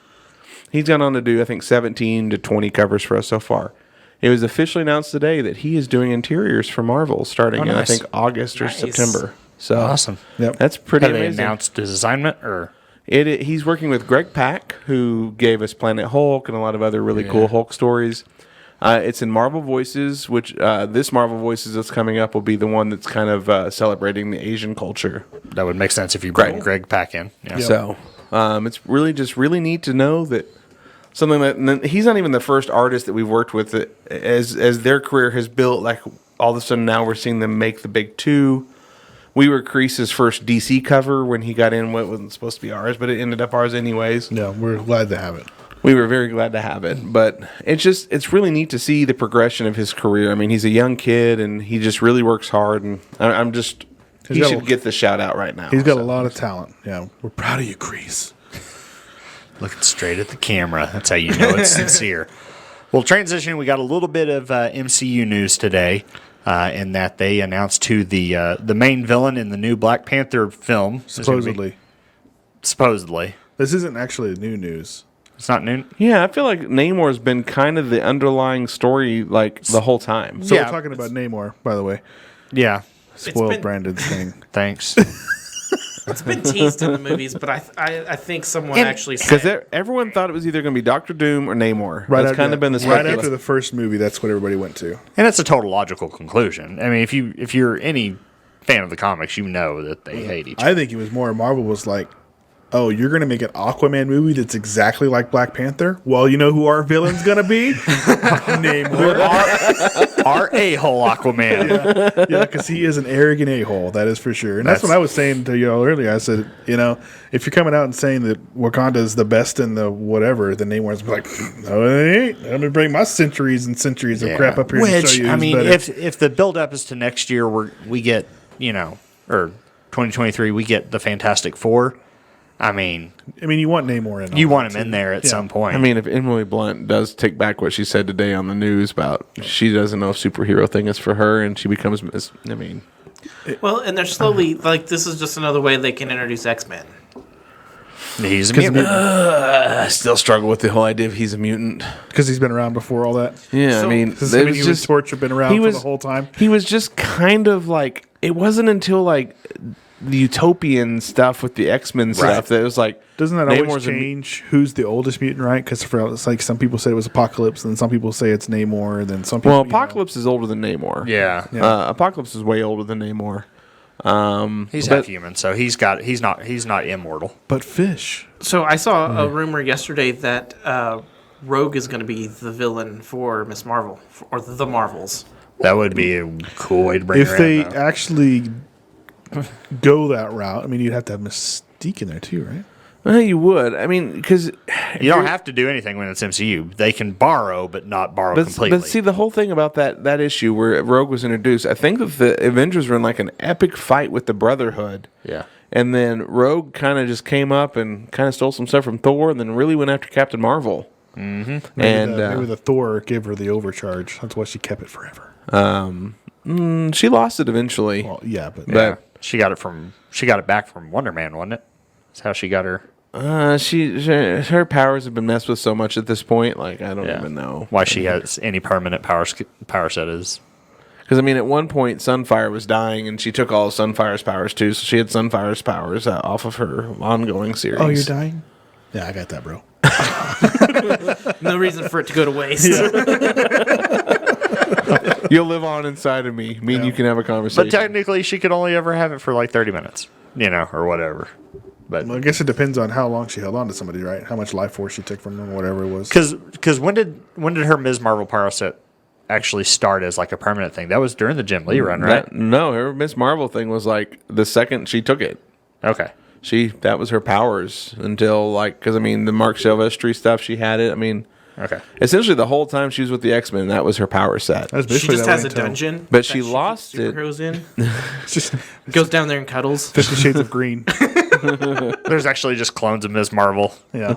He's gone on to do, I think, 17 to 20 covers for us so far. It was officially announced today that he is doing interiors for Marvel starting in, I nice. think, August or Nice. September. So Awesome. Yep. that's pretty Have they amazing. announced his assignment or? He's working with Greg Pak, who gave us Planet Hulk and a lot of other really cool Hulk stories. It's in Marvel Voices, which this Marvel Voices that's coming up will be the one that's kind of celebrating the Asian culture. That would make sense if you brought Greg Pak in. Yeah. So it's really just really neat to know that something that, and then he's not even the first artist that we've worked with that, as their career has built. Like all of a sudden now we're seeing them make the big two. We were Crease's first DC cover when he got in what wasn't supposed to be ours, but it ended up ours anyways. Yeah, we're glad to have it. We were very glad to have it, but it's really neat to see the progression of his career. I mean, he's a young kid and he just really works hard, and he should get the shout out right now. He's got a lot of talent. Yeah, we're proud of you, Crease. Looking straight at the camera. That's how you know it's sincere. Well, transitioning, we got a little bit of MCU news today, in that they announced who the main villain in the new Black Panther film. Supposedly. Supposedly. This isn't actually new news. It's not new. Yeah, I feel like Namor's been kind of the underlying story like the whole time. So Yeah, we're talking about Namor, by the way. Yeah. Spoiled been- Brandon's thing. Thanks. It's been teased in the movies, but I think someone And- actually Because said everyone thought it was either going to be Doctor Doom or Namor. Right That's after kind of been the right speculation. after the first movie, that's what everybody went to. And it's a total logical conclusion. I mean, if you're any fan of the comics, you know that they hate each other. I think it was more Marvel was like, oh, you're going to make an Aquaman movie that's exactly like Black Panther? Well, you know who our villain's going to be? Namor. Our a-hole Aquaman. Yeah, because he is an arrogant a-hole, that is for sure. And that's what I was saying to you all earlier. I said, if you're coming out and saying that Wakanda is the best in the whatever, then Namor's like, no, it ain't. I'm going to bring my centuries and centuries of crap up here and show Which, you I who's mean, better. if the build-up is to next year, we get, or 2023, we get the Fantastic Four. I mean, you want Namor in. you all want that, him in too. there at some point. I mean, if Emily Blunt does take back what she said today on the news about she doesn't know if superhero thing is for her, and she becomes, well, and they're slowly like this is just another way they can introduce X-Men. he's a mutant. I still struggle with the whole idea of he's a mutant. Because he's been around before all that. Yeah, So- I mean, Does it that mean was he just was torture been around for the whole time? He was just kind of like, it wasn't until like the utopian stuff with the X-Men stuff that it was like, Doesn't that Namor's always a change who's the oldest mutant, right? Because it's like some people say it was Apocalypse, and some people say it's Namor, and then some people. Well, Apocalypse is older than Namor. Yeah. Apocalypse is way older than Namor. He's but- half human, so he's not immortal. But Fish. So I saw a rumor yesterday that Rogue is going to be the villain for Miss Marvel or the Marvels. That would be a cool way to bring If her they in, though. actually go that route, you'd have to have Mystique in there too, right? You would. I mean, because You don't have to do anything when it's MCU. They can borrow, but not borrow completely. But see, the whole thing about that issue where Rogue was introduced, I think that the Avengers were in like an epic fight with the Brotherhood. Yeah. And then Rogue kind of just came up and kind of stole some stuff from Thor, and then really went after Captain Marvel. Mm-hmm. Maybe the Thor gave her the overcharge. That's why she kept it forever. She lost it eventually. Well, yeah, but Yeah. She got it back from Wonder Man, wasn't it? That's how she got her. Her powers have been messed with so much at this point. Like I don't Yeah. even know Why she has any permanent power set is. Because I mean, at one point, Sunfire was dying, and she took all of Sunfire's powers too. So she had Sunfire's powers off of her ongoing series. oh, you're dying? Yeah, I got that, bro. No reason for it to go to waste. You'll live on inside of me. Me and you can have a conversation. But technically, she could only ever have it for like 30 minutes, or whatever. But Well, I guess it depends on how long she held on to somebody, right? How much life force she took from them, whatever it was. because when did her Ms. Marvel power set actually start as like a permanent thing? That was during the Jim Lee run, right? No, her Miss Marvel thing was like the second she took it. Okay. That was her powers until because I mean the Mark Silvestri stuff, she had it. I mean, Okay. essentially the whole time she was with the X-Men, that was her power set. That's She basically just that has way a until- dungeon, But that she lost keeps it. Superheroes in. It's just Goes down there and cuddles. 50 Shades of Green. There's actually just clones of Ms. Marvel. Yeah.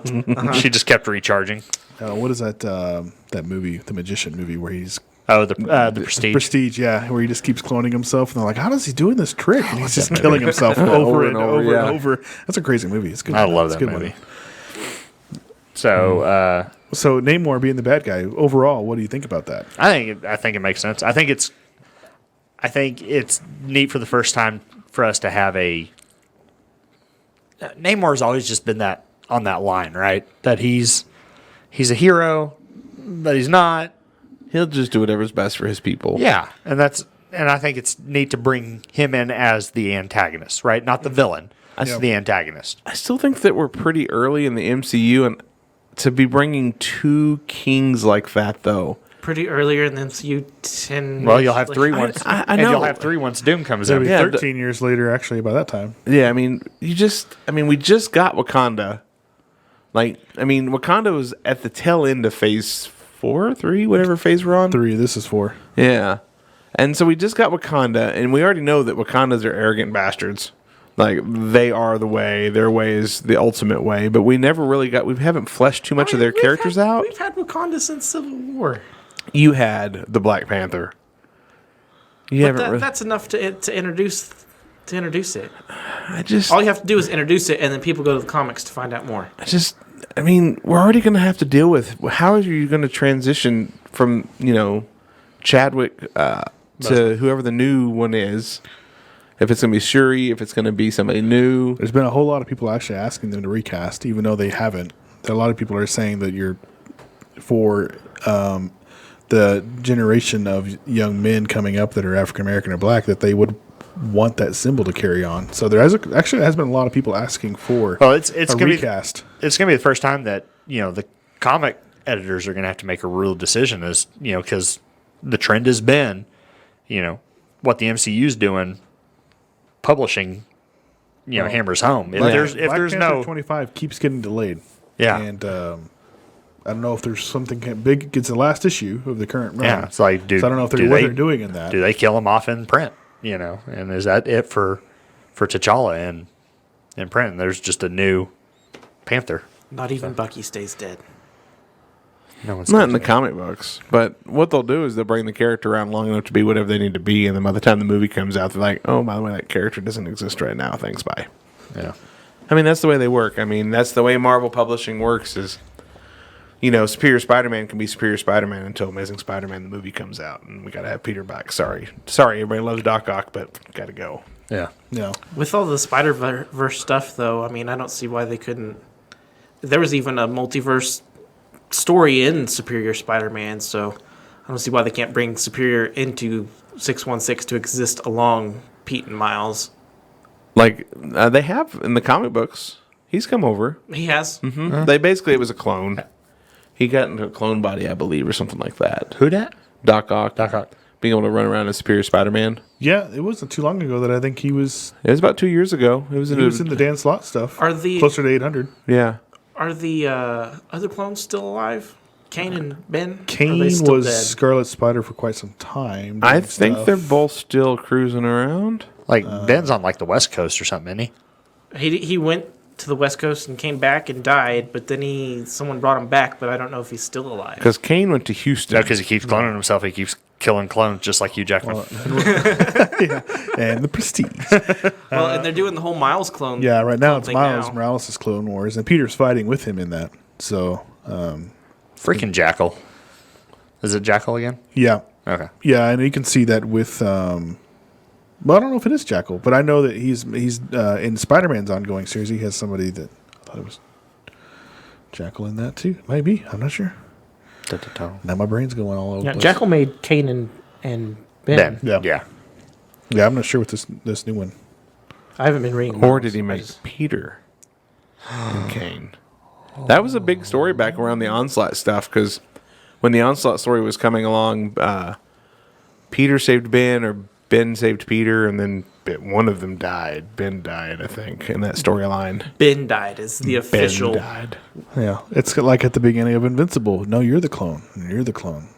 She just kept recharging. What is that? That movie, the Magician movie, where he's Oh, the Prestige. Prestige, yeah, where he just keeps cloning himself, and they're like, "How does he doing this trick?" And he's just killing himself over and over yeah. and over. That's a crazy movie. It's good. I love It's that a good movie. So So Namor being the bad guy, overall, what do you think about that? I think it makes sense. I think it's neat for the first time for us to have a. Namor's always just been that on that line, right? That he's a hero, but he's not. He'll just do whatever's best for his people. Yeah, and I think it's neat to bring him in as the antagonist, right? Not the villain, the antagonist. I still think that we're pretty early in the MCU, and to be bringing two kings like that, though. Pretty earlier in the MCU, 10. Well, you'll have three once. I and know. you'll have three once Doom comes It'll in. be Yeah, 13 years later, actually, by that time. Yeah, I mean, we just got Wakanda. Wakanda was at the tail end of phase 4, 3, whatever phase we're on. 3, this is 4. Yeah. And so we just got Wakanda, and we already know that Wakandas are arrogant bastards. Like, they are the way. Their way is the ultimate way. But we never really we haven't fleshed too much of their characters out. We've had Wakanda since Civil War. You had the Black Panther. That's enough to introduce it. I All you have to do is introduce it, and then people go to the comics to find out more. We're already going to have to deal with how are you going to transition from, Chadwick to whoever the new one is. If it's going to be Shuri, if it's going to be somebody new. There's been a whole lot of people actually asking them to recast, even though they haven't. A lot of people are saying that you're for the generation of young men coming up that are African American or black, that they would want that symbol to carry on. So there has been a lot of people asking for it's a gonna recast. It's going to be the first time that the comic editors are going to have to make a real decision, as because the trend has been, what the MCU's doing, publishing, hammers home. If there's Panther no 25 keeps getting delayed. Yeah. And I don't know if there's something big. It's the last issue of the current run. Yeah, it's like, so I don't know if what they're doing in that. Do they kill him off in print? And is that it for T'Challa in print? And there's just a new Panther. Not even Bucky stays dead. No one's Not in the comic books, but what they'll do is they'll bring the character around long enough to be whatever they need to be, and then by the time the movie comes out, they're like, oh, by the way, that character doesn't exist right now. Thanks, bye. Yeah. That's the way they work. That's the way Marvel Publishing works is, Superior Spider-Man can be Superior Spider-Man until Amazing Spider-Man the movie comes out, and we got to have Peter back. Sorry, everybody loves Doc Ock, but got to go. Yeah. No. With all the Spider-Verse stuff, though, I don't see why they couldn't. There was even a multiverse story in Superior Spider-Man, so I don't see why they can't bring Superior into 616 to exist along Pete and Miles. Like, they have in the comic books. He's come over. He has. Mm-hmm. It was a clone. He got into a clone body, I believe, or something like that. Who dat? Doc Ock. Doc Ock. Being able to run around as Superior Spider-Man. Yeah, it wasn't too long ago that I think he was. It was about 2 years ago. It was in the Dan Slott stuff. Are closer to 800? Yeah. Are the other clones still alive? Kane and Ben? Kane was Scarlet Spider for quite some time. I think they're both still cruising around. Like Ben's on like the West Coast or something, isn't he? He went to the West Coast and came back and died, but then someone brought him back, but I don't know if he's still alive. Because Kane went to Houston. No, because he keeps cloning himself. He keeps killing clones just like Hugh Jackman. Yeah. And the Prestige. Well, and they're doing the whole Miles clone. Yeah, right now it's thing Miles now. Morales' Clone Wars, and Peter's fighting with him in that. So, Freaking Jackal. Is it Jackal again? yeah. Okay. Yeah, and you can see that with. Well, I don't know if it is Jackal, but I know that he's in Spider-Man's ongoing series. He has somebody that I thought it was Jackal in that too. Maybe, I'm not sure. Now my brain's going all over. Yeah, the place. Jackal made Kane and Ben. Yeah. Yeah. I'm not sure with this new one. I haven't been reading. Or did he make Peter and Kane? That was a big story back around the Onslaught stuff, because when the Onslaught story was coming along, Peter saved Ben, or Ben saved Peter, and then one of them died. Ben died, I think, in that storyline. Ben died is the official. Ben died. Yeah, it's like at the beginning of Invincible. No, you're the clone. You're the clone.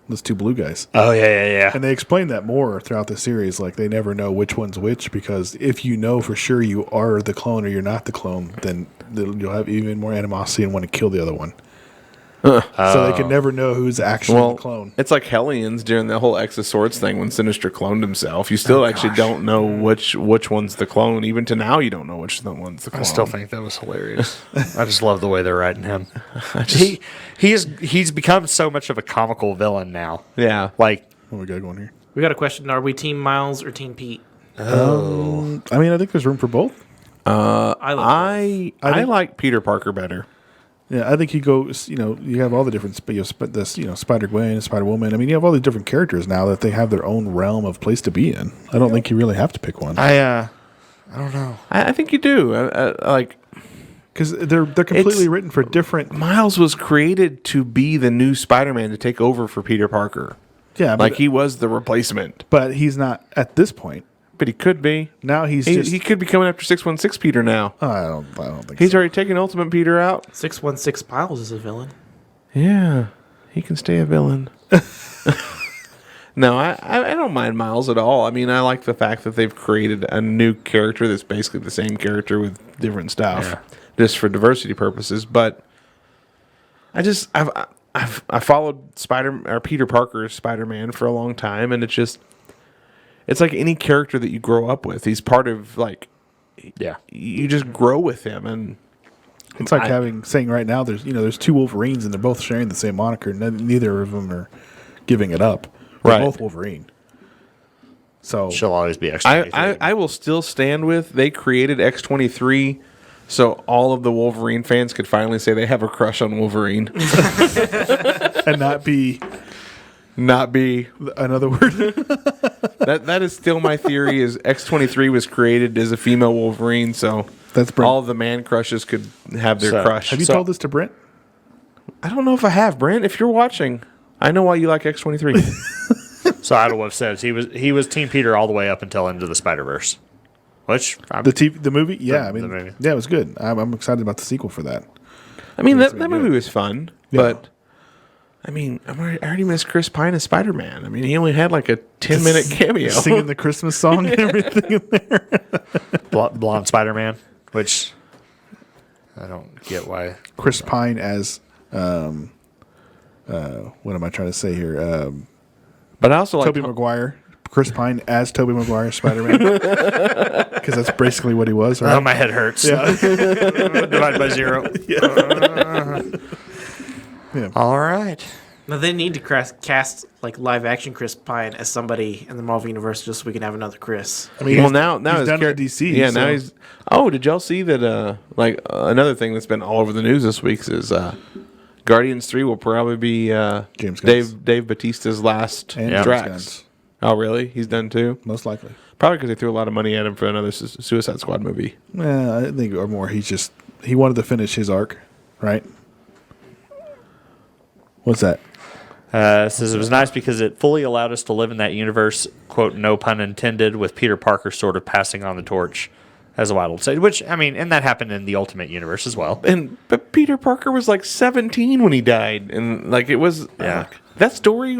Those two blue guys. Oh, yeah. And they explain that more throughout the series. Like, they never know which one's which, because if you know for sure you are the clone or you're not the clone, then you'll have even more animosity and want to kill the other one. So they can never know who's actually the clone. It's like Hellions during the whole X of Swords thing when Sinister cloned himself. You still actually don't know which one's the clone. Even to now, you don't know which one's the clone. I still think that was hilarious. I just love the way they're writing him. He's become so much of a comical villain now. Yeah. Like, What we got going here? We got a question. Are we Team Miles or Team Pete? I think there's room for both. I like Peter Parker better. Yeah, I think you go. You have all the different. Spider Gwen and Spider Woman. I mean, you have all these different characters now that they have their own realm of place to be in. I don't think you really have to pick one. I don't know. I think you do. because they're completely written for different. Miles was created to be the new Spider-Man to take over for Peter Parker. Yeah, Like he was the replacement. but he's not at this point. But he could be. Now he He could be coming after 616 Peter now. I don't think He's so. already taken Ultimate Peter out. 616 Miles is a villain. Yeah, he can stay a villain. No, I don't mind Miles at all. I mean, I like the fact that they've created a new character that's basically the same character with different stuff, just for diversity purposes. But I've followed Peter Parker's Spider-Man for a long time, and it's like any character that you grow up with. He's part of you just grow with him, and It's like saying right now there's two Wolverines and they're both sharing the same moniker. Neither of them are giving it up. They're Right. both Wolverine. So She'll always be X-23. I will still stand with they created X-23 so all of the Wolverine fans could finally say they have a crush on Wolverine. and not be another word. That is still my theory. Is X-23 was created as a female Wolverine, so That's Brent. all of the man crushes could have their crush. Have you told this to Brent? I don't know if I have, Brent. If you're watching, I know why you like X-23. So Idlewild says he was Team Peter all the way up until Into the Spider-Verse. Which The movie? Yeah, the movie. Yeah, it was good. I'm excited about the sequel for that. I mean, It's that been movie good. was fun, Yeah. but I mean, I already missed Chris Pine as Spider-Man. I mean, he only had like a 10-minute cameo. Singing the Christmas song and everything in there. Blonde Spider-Man, which I don't get why. Chris Pine as what am I trying to say here? But I also like Tobey Maguire. Chris Pine as Tobey Maguire Spider-Man. Because that's basically what he was, Oh, right? my head hurts. Yeah. Divided by 0. Yeah. All right. Now they need to cast like live action Chris Pine as somebody in the Marvel universe just so we can have another Chris. I mean, Well, he's now he's his done char- it in DC. Yeah, so- now he's. Oh, did y'all see that? Another thing that's been all over the news this week is Guardians 3 will probably be James Gunn's. Dave Bautista's last And Yeah. James Drax. Gunn's, Oh, really? He's done too. most likely. Probably because they threw a lot of money at him for another Suicide Squad movie. I think or more. He wanted to finish his arc, right? What's that? Says it was nice because it fully allowed us to live in that universe, quote, no pun intended, with Peter Parker sort of passing on the torch, as Waddle said. Which, I mean, and that happened in the Ultimate Universe as well. But Peter Parker was like 17 when he died, and like it was that story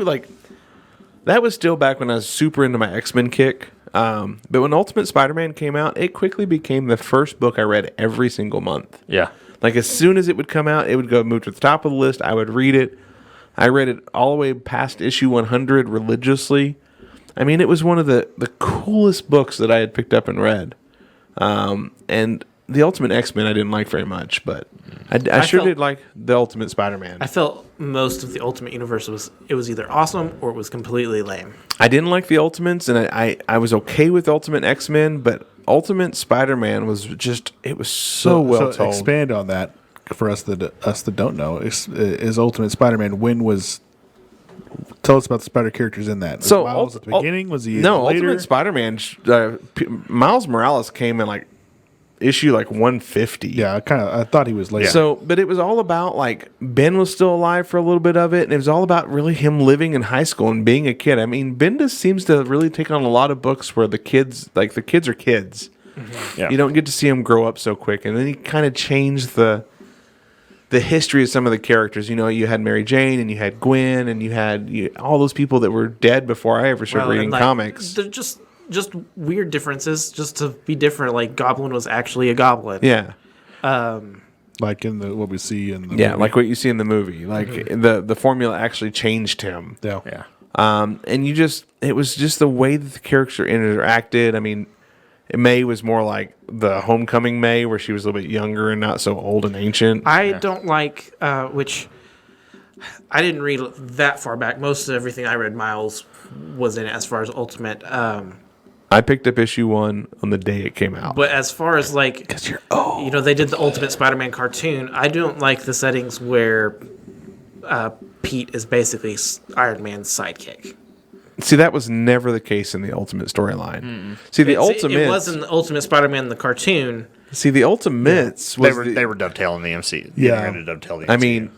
that was still back when I was super into my X-Men kick. But when Ultimate Spider-Man came out, it quickly became the first book I read every single month. Yeah. Like as soon as it would come out, it would move to the top of the list. I would read it. I read it all the way past issue 100 religiously. I mean, it was one of the coolest books that I had picked up and read. And the Ultimate X-Men I didn't like very much, but I sure did like the Ultimate Spider-Man. I felt most of the Ultimate Universe was either awesome or it was completely lame. I didn't like the Ultimates, and I was okay with Ultimate X-Men, but Ultimate Spider-Man was just, it was so well told. Expand on that for us that don't know. Is Ultimate Spider-Man tell us about the spider characters in that. So was Miles at the beginning? Was he no later? Ultimate Spider-Man? Miles Morales came in like issue like 150. Yeah, I thought he was later. So, but it was all about like Ben was still alive for a little bit of it, and it was all about really him living in high school and being a kid. I mean, Bendis seems to really take on a lot of books where the kids are kids. Mm-hmm. Yeah. You don't get to see them grow up so quick, and then he kind of changed the history of some of the characters. You know, you had Mary Jane, and you had Gwen, and you had all those people that were dead before I ever started reading comics. They're just weird differences, just to be different. Like Goblin was actually a goblin. Yeah. like in what we see in the movie. Like what you see in the movie. Like the formula actually changed him. Yeah. Yeah. And it was just the way that the character interacted. I mean, May was more like the Homecoming May, where she was a little bit younger and not so old and ancient. I don't like, which I didn't read that far back. Most of everything I read, Miles was in it as far as Ultimate. I picked up issue 1 on the day it came out. But as far as like, Because you're old. you know, they did the Ultimate Spider-Man cartoon. I don't like the settings where Pete is basically Iron Man's sidekick. See, that was never the case in the Ultimate storyline. See, the Ultimate... It was in the Ultimate Spider-Man, the cartoon, See, the Ultimates They was were the- they were dovetailing the MC. Yeah. They were going to dovetail the MCU. I mean,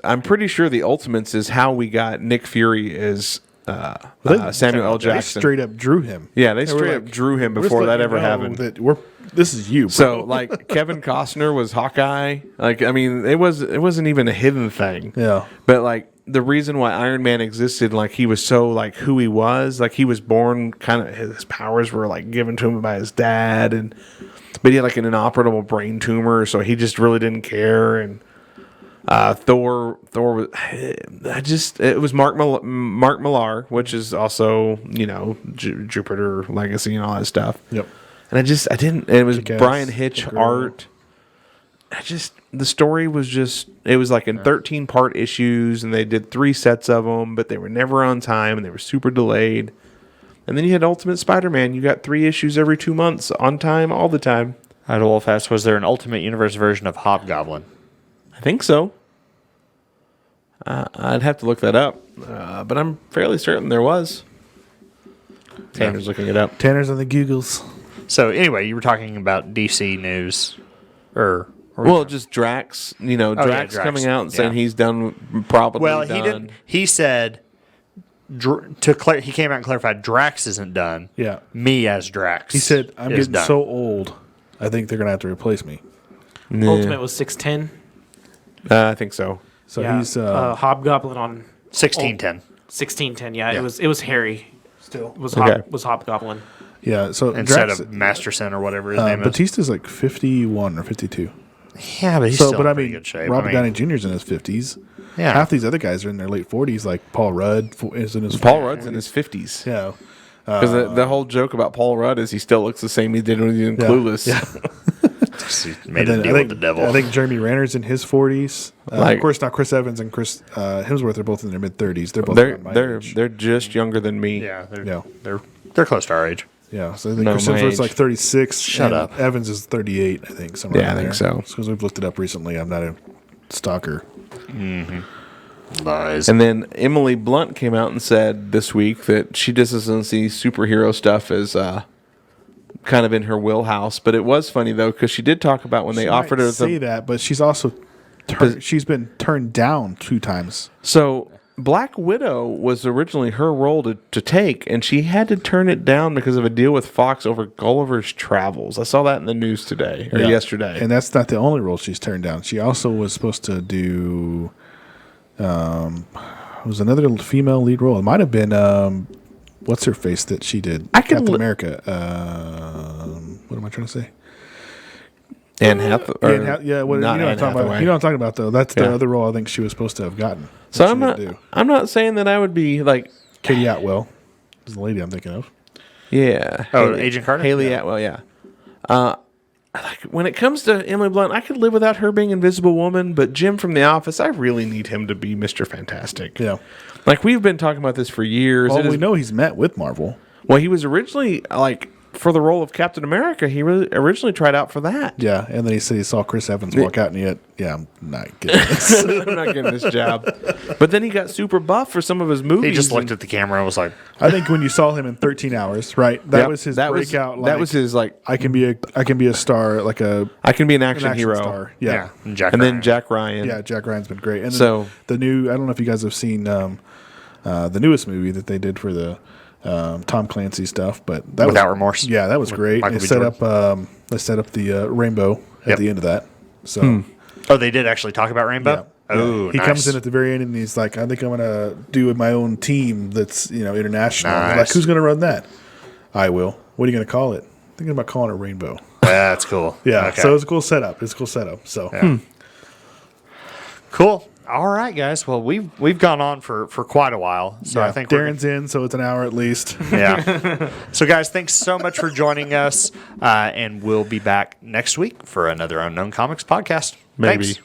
I'm pretty sure the Ultimates is how we got Nick Fury as Samuel L. They Jackson. straight up drew him. Yeah, they were straight up drew him "We're just before that letting ever you know happened. that this is you, bro." So, like, Kevin Costner was Hawkeye. Like, I mean, it wasn't even a hidden thing. Yeah. But like the reason why Iron Man existed, like he was so like who he was, like he was born kind of his powers were like given to him by his dad, but he had like an inoperable brain tumor, so he just really didn't care. And Thor was it was Mark Millar, which is also Jupiter Legacy and all that stuff. Yep. And I didn't. And it was Kick-Ass, Brian Hitch Kick-Ass. art. The story was it was like in 13-part issues, and they did 3 sets of them, but they were never on time, and they were super delayed. And then you had Ultimate Spider-Man. You got 3 issues every 2 months, on time, all the time. Idle Fast, was there an Ultimate Universe version of Hobgoblin? I think so. I'd have to look that up, but I'm fairly certain there was. Tanner's looking it up. Tanner's on the Googles. So anyway, you were talking about DC news, Well, just Drax. Drax Drax. coming out and saying Yeah. he's done. Probably. well, done. he didn't. He said he came out and clarified Drax isn't done. Yeah. Me as Drax. He said, "I'm is getting done." so old. I think they're gonna have to replace me." Nah. Ultimate was 610. I think so. So Yeah. he's Hobgoblin on 1610 1610. Yeah, it was Harry. still. Was Okay. was Hobgoblin. Yeah. So instead Drax, of Masterson or whatever his name is. Batista's like 51 or 52. Yeah, but he's So, still but in I pretty mean, good shape. Robert I mean, Downey Jr.'s in his 50s. Yeah. Half these other guys are in their late 40s, like Paul Rudd is in his Paul Rudd's in his 50s. Yeah. Because the whole joke about Paul Rudd is he still looks the same he did when he was in Clueless. he made And a then deal with the devil. I think Jeremy Renner's in his 40s. Like- of course, not Chris Evans and Chris Hemsworth are both in their mid 30s. They're both They're around my they're age. they're just younger than me. yeah, Yeah. they're close to our age. Yeah, so I think No, Chris my Hemsworth's age. like 36. Shut and up. Evans is 38, I think. Somewhere Yeah, I around think there. so. Because we've looked it up recently. I'm not a stalker. Lies. And then Emily Blunt came out and said this week that she just doesn't see superhero stuff as kind of in her wheelhouse. But it was funny though because she did talk about when they She offered might her say the that, but she's also she's been turned down 2 times. so Black Widow was originally her role to take, and she had to turn it down because of a deal with Fox over Gulliver's Travels. I saw that in the news today or Yeah. yesterday. And that's not the only role she's turned down. She also was supposed to do it was another female lead role. It might have been what's her face that she did Captain America. What am I trying to say? Anne Hathaway. Yeah, what, you know what I'm talking about. You know what I'm talking about though. That's the Yeah. other role I think she was supposed to have gotten. So that I'm she not. didn't do. I'm not saying that I would be like. Katie Atwell is the lady I'm thinking of. Yeah. Oh, Agent Carter? Haley Atwell. Yeah. Like when it comes to Emily Blunt, I could live without her being Invisible Woman, but Jim from The Office, I really need him to be Mr. Fantastic. Yeah. Like we've been talking about this for years. Well, we know he's met with Marvel. Well, he was originally like for the role of Captain America. He really originally tried out for that. Yeah, and then he said he saw Chris Evans walk out, and he had, I'm not getting this. I'm not getting this job. But then he got super buff for some of his movies. He just looked and- at the camera and was like, I think when you saw him in 13 Hours, right? That Yep, was his that breakout. that was his like. I can be a star, like I can be an an action, action hero. star. yeah. Yeah. And Jack And Ryan. then Jack Ryan. Yeah, Jack Ryan's been great. And then So- the new, I don't know if you guys have seen the newest movie that they did for the Tom Clancy stuff, but that Without was, Remorse. Yeah, that was great. Michael They B. set up the rainbow at Yep. the end of that. So Oh, they did actually talk about Rainbow? yeah. Oh, he nice. comes in at the very end and he's like, I think I'm gonna do my own team that's international. I'm like, Nice. who's gonna run that? I will. What are you gonna call it? Thinking about calling it Rainbow. That's cool. Yeah. Okay. So it's a cool setup. So Yeah. Cool. All right, guys. Well, we've gone on for quite a while, so I think Darren's in, so it's an hour at least. yeah. So, guys, thanks so much for joining us, and we'll be back next week for another Unknown Comics podcast. Maybe. Thanks.